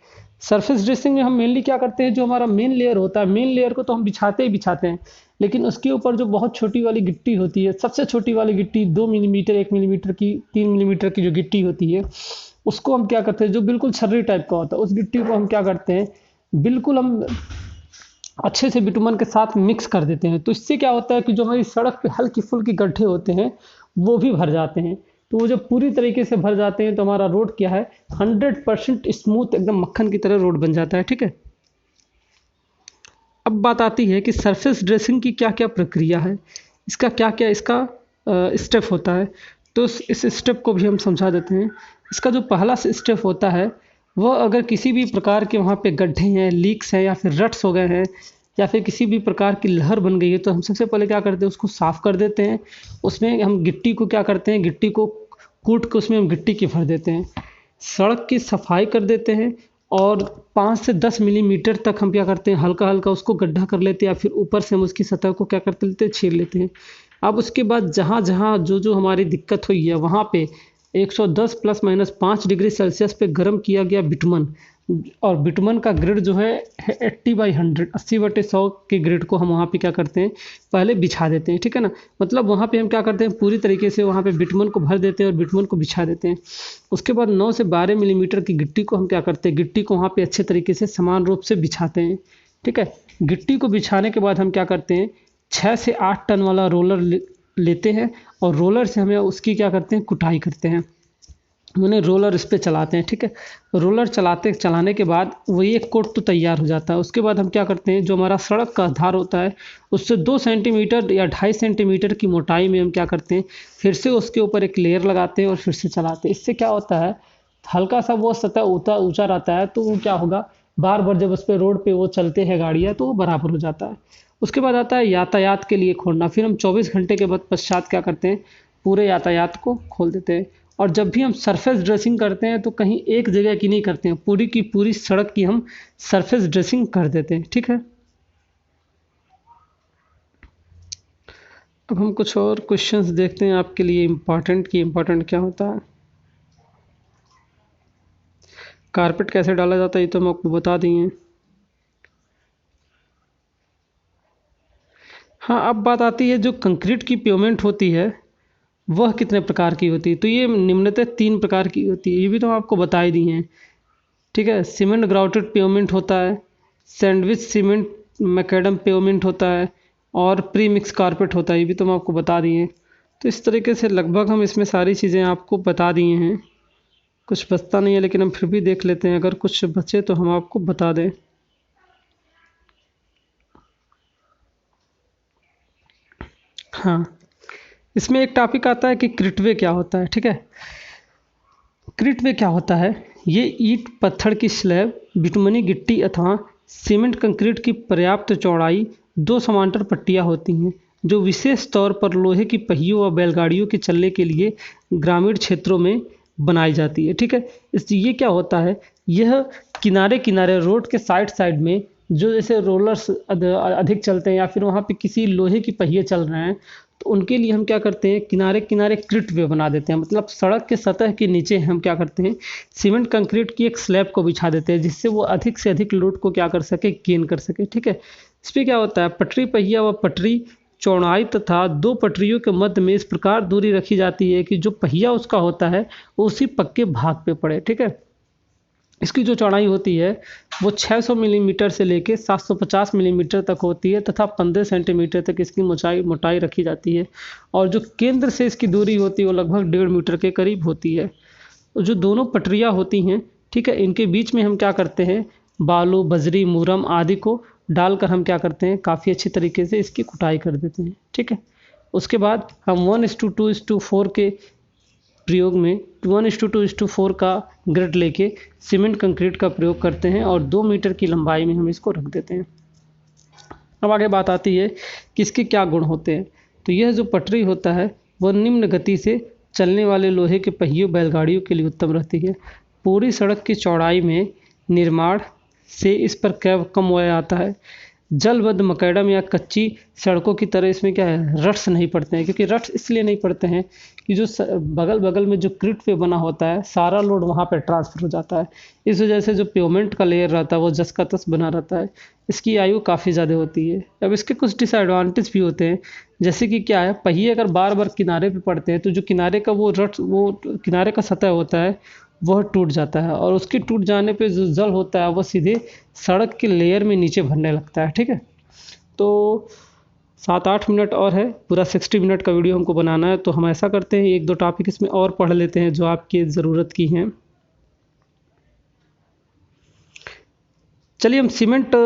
सरफेस ड्रेसिंग में हम मेनली क्या करते हैं, जो हमारा मेन लेयर होता है, मेन लेयर को तो हम बिछाते ही बिछाते हैं, लेकिन उसके ऊपर जो बहुत छोटी वाली गिट्टी होती है, सबसे छोटी वाली गिट्टी 2 मिलीमीटर, 1 मिलीमीटर की, 3 मिलीमीटर की जो गिट्टी होती है, उसको हम क्या करते हैं, जो बिल्कुल छर्री टाइप का होता है, उस गिट्टी को हम क्या करते हैं, बिल्कुल हम अच्छे से बिटुमन के साथ मिक्स कर देते हैं। तो इससे क्या होता है कि जो हमारी सड़क पे हल्की फुल्की गड्ढे होते हैं वो भी भर जाते हैं। तो वो जब पूरी तरीके से भर जाते हैं तो हमारा रोड क्या है, 100% स्मूथ, एकदम मक्खन की तरह रोड बन जाता है। ठीक है, अब बात आती है कि सरफेस ड्रेसिंग की क्या क्या प्रक्रिया है, इसका क्या क्या इसका स्टेप होता है। तो इस स्टेप को भी हम समझा देते हैं। इसका जो पहला स्टेप होता है वह, अगर किसी भी प्रकार के वहाँ पे गड्ढे हैं, लीक्स हैं या फिर रट्स हो गए हैं या फिर किसी भी प्रकार की लहर बन गई है तो हम सबसे पहले क्या करते हैं, उसको साफ़ कर देते हैं। उसमें हम गिट्टी को क्या करते हैं, गिट्टी को कूट के उसमें हम गिट्टी की भर देते हैं। सड़क की सफाई कर देते हैं और 5 से 10 मिलीमीटर तक हम क्या करते हैं, हल्का हल्का उसको गड्ढा कर लेते हैं या फिर ऊपर से हम उसकी सतह को क्या करते लेते हैं, छील लेते हैं। अब उसके बाद जहाँ जहाँ जो जो हमारी दिक्कत हुई है वहाँ पे 110 ± 5 डिग्री सेल्सियस पे गर्म किया गया बिटुमन, और बिटुमन का ग्रेड जो है 80/100, 80/100 के ग्रेड को हम वहाँ पे क्या करते हैं, पहले बिछा देते हैं। ठीक है ना, मतलब वहाँ पे हम क्या करते हैं, पूरी तरीके से वहाँ पे बिटुमन को भर देते हैं और बिटुमन को बिछा देते हैं। उसके बाद 9 से 12 मिलीमीटर की गिट्टी को हम क्या करते हैं, गिट्टी को वहाँ पे अच्छे तरीके से समान रूप से बिछाते हैं। ठीक है, गिट्टी को बिछाने के बाद हम क्या करते हैं, 6 से 8 टन वाला रोलर लेते हैं और रोलर से हमें उसकी क्या करते हैं, कुटाई करते हैं। उन्हें रोलर इस पे चलाते हैं। ठीक है, रोलर चलाने के बाद वही एक कोट तो तैयार हो जाता है। उसके बाद हम क्या करते हैं, जो हमारा सड़क का आधार होता है उससे 2 सेंटीमीटर या 2.5 सेंटीमीटर की मोटाई में हम क्या करते हैं, फिर से उसके ऊपर एक लेयर लगाते हैं और फिर से चलाते हैं। इससे क्या होता है, हल्का सा वो सतह ऊंचा रहता है तो वो क्या होगा, बार बार जब उस पर रोड पे वो चलते हैं गाड़ियाँ तो वो बराबर हो जाता है। उसके बाद आता है यातायात के लिए खोलना। फिर हम 24 घंटे के बाद पश्चात क्या करते हैं, पूरे यातायात को खोल देते हैं। और जब भी हम सरफेस ड्रेसिंग करते हैं तो कहीं एक जगह की नहीं करते हैं, पूरी की पूरी सड़क की हम सरफेस ड्रेसिंग कर देते हैं। ठीक है, अब हम कुछ और क्वेश्चंस देखते हैं आपके लिए इम्पोर्टेंट की इम्पोर्टेंट क्या होता है। कारपेट कैसे डाला जाता है ये तो हम आपको बता दिए। हाँ, अब बात आती है जो कंक्रीट की पेवमेंट होती है वह कितने प्रकार की होती है। तो ये निम्नतः 3 प्रकार की होती है, ये भी तो आपको बता ही दी हैं। ठीक है, सीमेंट ग्राउटेड पेवमेंट होता है, सैंडविच सीमेंट मैकेडम पेवमेंट होता है और प्री मिक्स कारपेट होता है, ये भी तो हम आपको बता दिए। तो इस तरीके से लगभग हम इसमें सारी चीज़ें आपको बता दिए हैं। कुछ बचता नहीं है लेकिन हम फिर भी देख लेते हैं, अगर कुछ बचे तो हम आपको बता दें। हाँ, इसमें एक टॉपिक आता है कि क्रिटवे क्या होता है। ठीक है, क्रिटवे क्या होता है, ये ईंट पत्थर की स्लैब, बिटुमनी गिट्टी अथवा सीमेंट कंक्रीट की पर्याप्त चौड़ाई 2 समांतर पट्टियाँ होती हैं जो विशेष तौर पर लोहे की पहियों व बैलगाड़ियों के चलने के लिए ग्रामीण क्षेत्रों में बनाई जाती है। ठीक है, इसलिए ये क्या होता है, यह किनारे किनारे रोड के साइड साइड में जो जैसे रोलर्स अधिक चलते हैं या फिर वहाँ पे किसी लोहे की पहिए चल रहे हैं, तो उनके लिए हम क्या करते हैं, किनारे किनारे क्रिट वे बना देते हैं। मतलब सड़क के सतह के नीचे हम क्या करते हैं, सीमेंट कंक्रीट की एक स्लैब को बिछा देते हैं जिससे वो अधिक से अधिक लोड को क्या कर सके, गेन कर सके। ठीक है, इस पर क्या होता है, पटरी पहिया व पटरी चौड़ाई तथा 2 पटरियों के मध्य में इस प्रकार दूरी रखी जाती है कि जो पहिया उसका होता है वो उसी पक्के भाग पे पड़े। ठीक है, इसकी जो चौड़ाई होती है वो 600 मिलीमीटर से लेकर 750 मिलीमीटर तक होती है तथा 15 सेंटीमीटर तक इसकी मोटाई रखी जाती है और जो केंद्र से इसकी दूरी होती है वो लगभग 1.5 मीटर के करीब होती है। तो जो दोनों पटरियाँ होती हैं, ठीक है, इनके बीच में हम क्या करते हैं, बालू, बजरी, मुरम आदि को डालकर हम क्या करते हैं, काफ़ी अच्छी तरीके से इसकी कुटाई कर देते हैं। ठीक है, उसके बाद हम 1:2:4 के प्रयोग में 1:2:4 का ग्रिड लेके सीमेंट कंक्रीट का प्रयोग करते हैं और 2 मीटर की लंबाई में हम इसको रख देते हैं। अब आगे बात आती है कि इसके क्या गुण होते हैं। तो यह जो पटरी होता है वह निम्न गति से चलने वाले लोहे के पहियों बैलगाड़ियों के लिए उत्तम रहती है। पूरी सड़क की चौड़ाई में निर्माण से इस पर कम व्यय आता है। जलबद्ध मकैडम या कच्ची सड़कों की तरह इसमें क्या है, रट्स नहीं पड़ते हैं, क्योंकि रट्स इसलिए नहीं पड़ते हैं कि जो बगल बगल में जो क्रिट पे बना होता है सारा लोड वहाँ पे ट्रांसफ़र हो जाता है। इस वजह से जो पेवमेंट का लेयर रहता है वो जस का तस बना रहता है। इसकी आयु काफ़ी ज़्यादा होती है। अब इसके कुछ डिसएडवांटेज भी होते हैं, जैसे कि क्या है, पहिए अगर बार बार किनारे पे पड़ते हैं तो जो किनारे का वो किनारे का सतह होता है वह टूट जाता है और उसके टूट जाने पे जो जल होता है वो सीधे सड़क के लेयर में नीचे भरने लगता है। ठीक है, तो 7-8 मिनट और है, पूरा 60 मिनट का वीडियो हमको बनाना है, तो हम ऐसा करते हैं 1-2 टॉपिक इसमें और पढ़ लेते हैं जो आपकी ज़रूरत की हैं। चलिए हम सीमेंट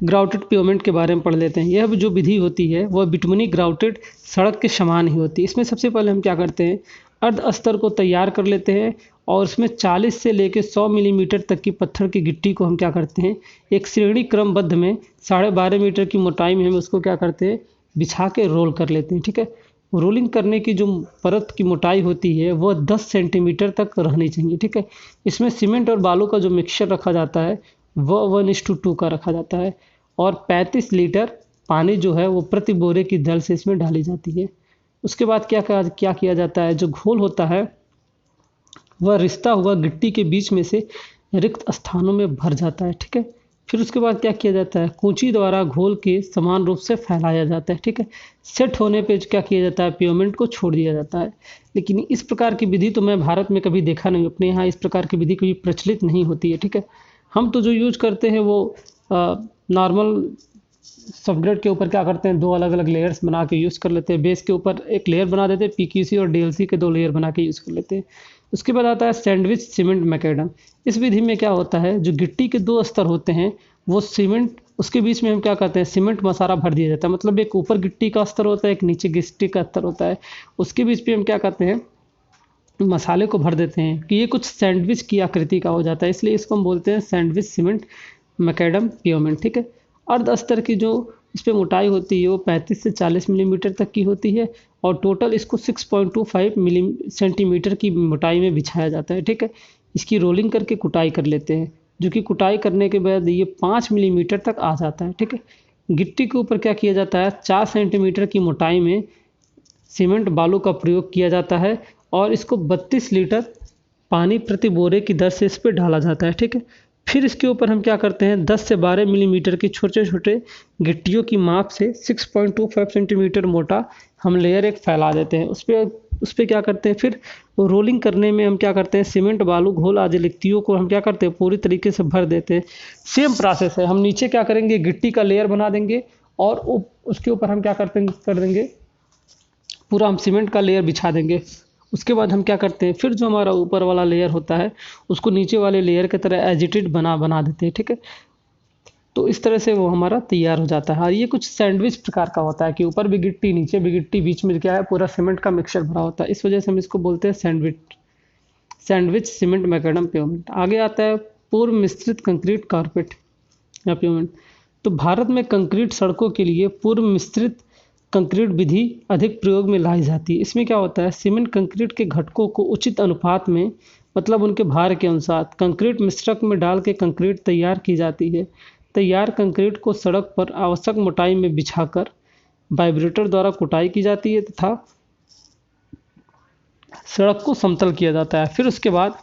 ग्राउटेड पेवमेंट के बारे में पढ़ लेते हैं। यह जो विधि होती है वह बिटुमनी ग्राउटेड सड़क के समान ही होती है। इसमें सबसे पहले हम क्या करते हैं, अर्ध अस्तर को तैयार कर लेते हैं और उसमें 40 से लेकर 100 मिलीमीटर तक की पत्थर की गिट्टी को हम क्या करते हैं, एक श्रेणी क्रमबद्ध में 12.5 मीटर की मोटाई में हम उसको क्या करते हैं, बिछा के रोल कर लेते हैं। ठीक है, रोलिंग करने की जो परत की मोटाई होती है वह 10 सेंटीमीटर तक रहनी चाहिए। ठीक है, इसमें सीमेंट और बालू का जो मिक्सचर रखा जाता है वह 1:2 का रखा जाता है और 35 लीटर पानी जो है वो प्रति बोरे की दर से इसमें डाली जाती है। उसके बाद क्या किया जाता है, जो घोल होता है वह रिश्ता हुआ गिट्टी के बीच में से रिक्त स्थानों में भर जाता है। ठीक है, फिर उसके बाद क्या किया जाता है, कूंची द्वारा घोल के समान रूप से फैलाया जाता है। ठीक है, सेट होने पे क्या किया जाता है, पेवमेंट को छोड़ दिया जाता है। लेकिन इस प्रकार की विधि तो मैं भारत में कभी देखा नहीं, अपने यहाँ इस प्रकार की विधि कभी प्रचलित नहीं होती है। ठीक है, हम तो जो यूज करते हैं वो नॉर्मल सबग्रेड के ऊपर क्या करते हैं, 2 अलग अलग लेयर्स बना के यूज़ कर लेते हैं। बेस के ऊपर एक लेयर बना देते हैं, पीक्यूसी और डीएलसी के 2 लेयर बना के यूज़ कर लेते हैं। उसके बाद आता है सैंडविच सीमेंट मैकेडम। इस विधि में क्या होता है, जो गिट्टी के 2 स्तर होते हैं वो सीमेंट, उसके बीच में हम क्या करते हैं, सीमेंट मसाला भर दिया जाता है। मतलब एक ऊपर गिट्टी का स्तर होता है, एक नीचे गिट्टी का स्तर होता है, उसके बीच पे हम क्या करते हैं, मसाले को भर देते हैं कि ये कुछ सैंडविच की आकृति का हो जाता है, इसलिए इसको हम बोलते हैं सैंडविच सीमेंट मैकेडम पेवमेंट। ठीक है, अर्ध स्तर की जो इस पर मोटाई होती है वो 35 से 40 मिलीमीटर तक की होती है और टोटल इसको 6.25 सेंटीमीटर की मोटाई में बिछाया जाता है। ठीक है, इसकी रोलिंग करके कुटाई कर लेते हैं, जो कि कुटाई करने के बाद ये 5 मिलीमीटर तक आ जाता है। ठीक है, गिट्टी के ऊपर क्या किया जाता है, 4 सेंटीमीटर की मोटाई में सीमेंट बालू का प्रयोग किया जाता है और इसको 32 लीटर पानी प्रति बोरे की दर से इस पर डाला जाता है। ठीक है, फिर इसके ऊपर हम क्या करते हैं, 10 से 12 मिलीमीटर की छोटे छोटे गिट्टियों की माप से 6.25 सेंटीमीटर मोटा हम लेयर एक फैला देते हैं। उस पर क्या करते हैं, फिर रोलिंग करने में हम क्या करते हैं, सीमेंट बालू घोल आदि लिक्तियों को हम क्या करते हैं, पूरी तरीके से भर देते हैं। सेम प्रोसेस है, हम नीचे क्या करेंगे, गिट्टी का लेयर बना देंगे और उसके ऊपर हम क्या कर देंगे, पूरा हम सीमेंट का लेयर बिछा देंगे। उसके बाद हम क्या करते हैं, फिर जो हमारा ऊपर वाला लेयर होता है उसको नीचे वाले लेयर की तरह एजिटेड बना देते हैं। ठीक है, तो इस तरह से वो हमारा तैयार हो जाता है। और ये कुछ सैंडविच प्रकार का होता है कि ऊपर भी गिट्टी नीचे भी गिट्टी, बीच में क्या है, पूरा सीमेंट का मिक्सचर भरा होता है, इस वजह से हम इसको बोलते हैं sandwich sandwich cement macadam pavement. आगे आता है पूर्व मिश्रित कंक्रीट कारपेट या पेवमेंट। तो भारत में कंक्रीट सड़कों के लिए पूर्व मिश्रित कंक्रीट विधि अधिक प्रयोग में लाई जाती है। इसमें क्या होता है, सीमेंट कंक्रीट के घटकों को उचित अनुपात में, मतलब उनके भार के अनुसार कंक्रीट मिश्रक में डाल के कंक्रीट तैयार की जाती है। तैयार कंक्रीट को सड़क पर आवश्यक मोटाई में बिछाकर वाइब्रेटर द्वारा कुटाई की जाती है तथा सड़क को समतल किया जाता है। फिर उसके बाद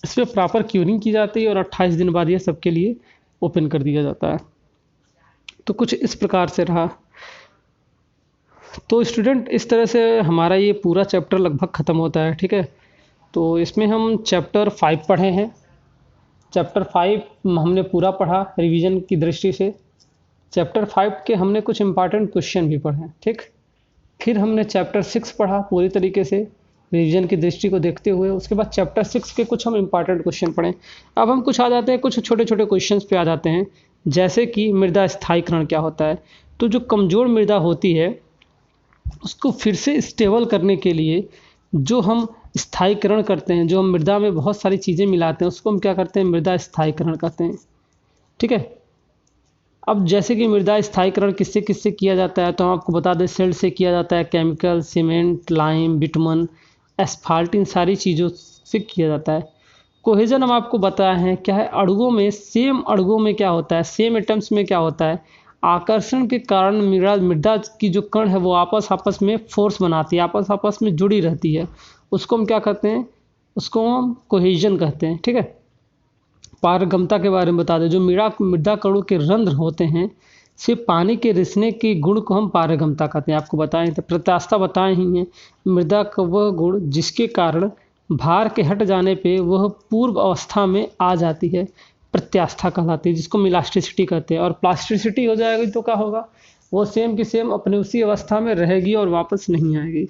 इस पर प्रॉपर क्यूरिंग की जाती है और 28 दिन बाद यह सबके लिए ओपन कर दिया जाता है। तो कुछ इस प्रकार से रहा। तो स्टूडेंट, इस तरह से हमारा ये पूरा चैप्टर लगभग ख़त्म होता है। ठीक है, तो इसमें हम चैप्टर 5 पढ़े हैं। चैप्टर 5 हमने पूरा पढ़ा रिवीजन की दृष्टि से। चैप्टर 5 के हमने कुछ इंपॉर्टेंट क्वेश्चन भी पढ़े। ठीक, फिर हमने चैप्टर 6 पढ़ा पूरी तरीके से रिवीजन की दृष्टि को देखते हुए। उसके बाद चैप्टर 6 के कुछ हम इंपॉर्टेंट क्वेश्चन पढ़े। अब हम कुछ आ जाते हैं, कुछ छोटे छोटे क्वेश्चन पे आ जाते हैं, जैसे कि मृदा स्थायीकरण क्या होता है। तो जो कमज़ोर मृदा होती है उसको फिर से स्टेबल करने के लिए जो हम स्थायीकरण करते हैं, जो हम मृदा में बहुत सारी चीज़ें मिलाते हैं, उसको हम क्या करते हैं, मृदा स्थायीकरण करते हैं। ठीक है, अब जैसे कि मृदा स्थायीकरण किससे किससे किया जाता है, तो हम आपको बता दें, सिल्ट से किया जाता है, chemical, cement, lime, bitumen, asphalt, इन सारी चीज़ों से किया जाता है। कोहेजन हम आपको बताया है क्या है, अणुओं में, सेम अणुओं में क्या होता है, सेम एटम्स में क्या होता है, आकर्षण के कारण मृदा की जो कण है वो आपस में फोर्स बनाती है, आपस में जुड़ी रहती है। उसको हम क्या कहते हैं, उसको हम कोहेजन कहते हैं। ठीक है, पारगम्यता के बारे में बता दें, जो मृदा कणों के रंध्र होते हैं से पानी के रिसने के गुण को हम पारगम्यता कहते हैं। आपको बताएं तो प्रत्यास्थता बताए ही हैं, मृदा का वह गुण जिसके कारण भार के हट जाने पे वह पूर्व अवस्था में आ जाती है, प्रत्यास्थता कहलाती है, जिसको हम इलास्टिसिटी कहते हैं। और प्लास्टिसिटी हो जाएगी तो क्या होगा, वो सेम की सेम अपने उसी अवस्था में रहेगी और वापस नहीं आएगी।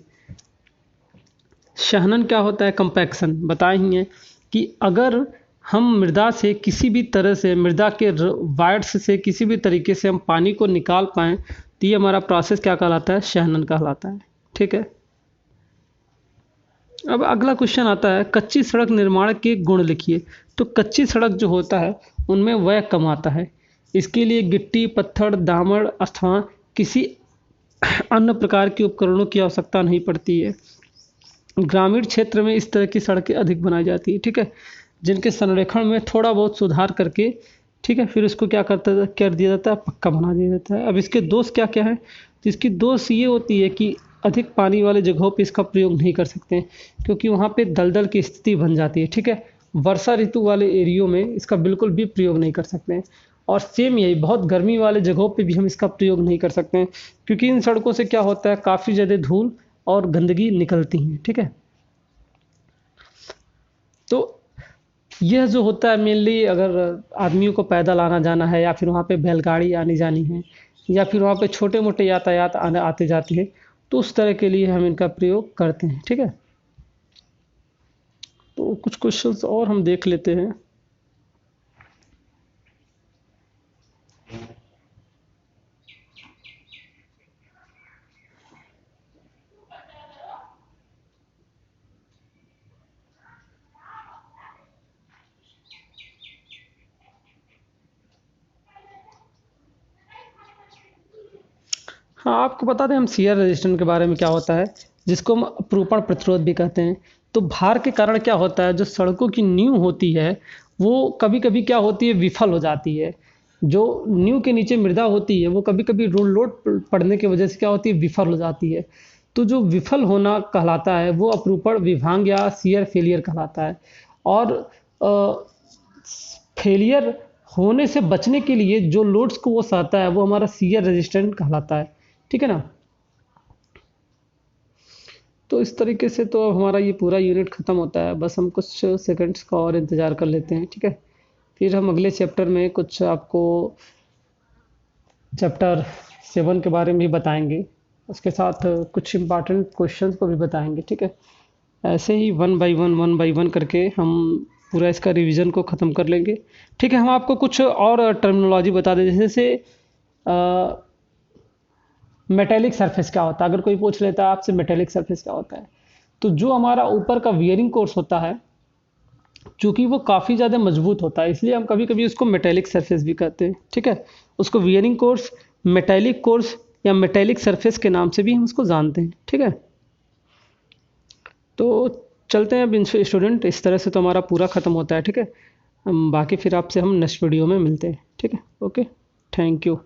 शहनन क्या होता है, कंपैक्शन बताए ही हैं कि अगर हम मृदा से किसी भी तरह से, मृदा के वायर्स से किसी भी तरीके से हम पानी को निकाल पाएँ तो ये हमारा प्रोसेस क्या कहलाता है, शहनन कहलाता है। ठीक है, अब अगला क्वेश्चन आता है, कच्ची सड़क निर्माण के गुण लिखिए। तो कच्ची सड़क जो होता है उनमें व्यय कम आता है। इसके लिए गिट्टी, पत्थर, दामड़ अथवा किसी अन्य प्रकार के उपकरणों की आवश्यकता नहीं पड़ती है। ग्रामीण क्षेत्र में इस तरह की सड़कें अधिक बनाई जाती है। ठीक है, जिनके संरेखण में थोड़ा बहुत सुधार करके, ठीक है, फिर उसको क्या कर दिया जाता है, पक्का बना दिया जाता है। अब इसके दोष क्या क्या है, तो इसकी दोष ये होती है कि अधिक पानी वाले जगहों पे इसका प्रयोग नहीं कर सकते हैं, क्योंकि वहाँ पे दलदल की स्थिति बन जाती है। ठीक है, वर्षा ऋतु वाले एरियो में इसका बिल्कुल भी प्रयोग नहीं कर सकते हैं। और सेम यही बहुत गर्मी वाले जगहों पे भी हम इसका प्रयोग नहीं कर सकते हैं, क्योंकि इन सड़कों से क्या होता है, काफ़ी ज़्यादा धूल और गंदगी निकलती हैं। ठीक है, तो यह जो होता है मेनली, अगर आदमियों को पैदल आना जाना है या फिर वहाँ पे बैलगाड़ी आनी जानी है या फिर वहाँ पे छोटे मोटे यातायात आते जाते हैं, तो उस तरह के लिए हम इनका प्रयोग करते हैं। ठीक है, तो कुछ क्वेश्चंस और हम देख लेते हैं। हाँ, आपको बता दें हम शियर रेजिस्टेंस के बारे में क्या होता है, जिसको हम अपरूपण प्रतिरोध भी कहते हैं। तो भार के कारण क्या होता है, जो सड़कों की नींव होती है वो कभी कभी क्या होती है, विफल हो जाती है। जो नींव के नीचे मृदा होती है वो कभी कभी लोड पड़ने की वजह से क्या होती है, विफल हो जाती है। तो जो विफल होना कहलाता है वो अपरूपण विभांग या शियर फेलियर कहलाता है। और फेलियर होने से बचने के लिए जो लोड्स को वो सहता है वो हमारा शियर रेजिस्टेंट कहलाता है। ठीक है ना, तो इस तरीके से तो अब हमारा ये पूरा यूनिट ख़त्म होता है। बस हम कुछ सेकंड्स का और इंतज़ार कर लेते हैं। ठीक है, फिर हम अगले चैप्टर में कुछ आपको चैप्टर 7 के बारे में भी बताएंगे, उसके साथ कुछ इम्पॉर्टेंट क्वेश्चंस को भी बताएंगे। ठीक है, ऐसे ही वन बाई वन करके हम पूरा इसका रिवीजन को ख़त्म कर लेंगे। ठीक है, हम आपको कुछ और टर्मिनोलॉजी बता दें, जैसे मेटेलिक सरफेस क्या होता है। अगर कोई पूछ लेता है आपसे मेटेलिक सरफेस क्या होता है, तो जो हमारा ऊपर का वियरिंग कोर्स होता है चूँकि वो काफ़ी ज़्यादा मजबूत होता है, इसलिए हम कभी कभी उसको मेटेलिक सरफेस भी कहते हैं। ठीक है, उसको वियरिंग कोर्स, मेटेलिक कोर्स या मेटेलिक सरफेस के नाम से भी हम उसको जानते हैं। ठीक है, तो चलते हैं अब स्टूडेंट, इस तरह से तो हमारा पूरा ख़त्म होता है। ठीक है, हम बाकी फिर आपसे हम नेक्स्ट वीडियो में मिलते हैं। ठीक है, ओके, थैंक यू।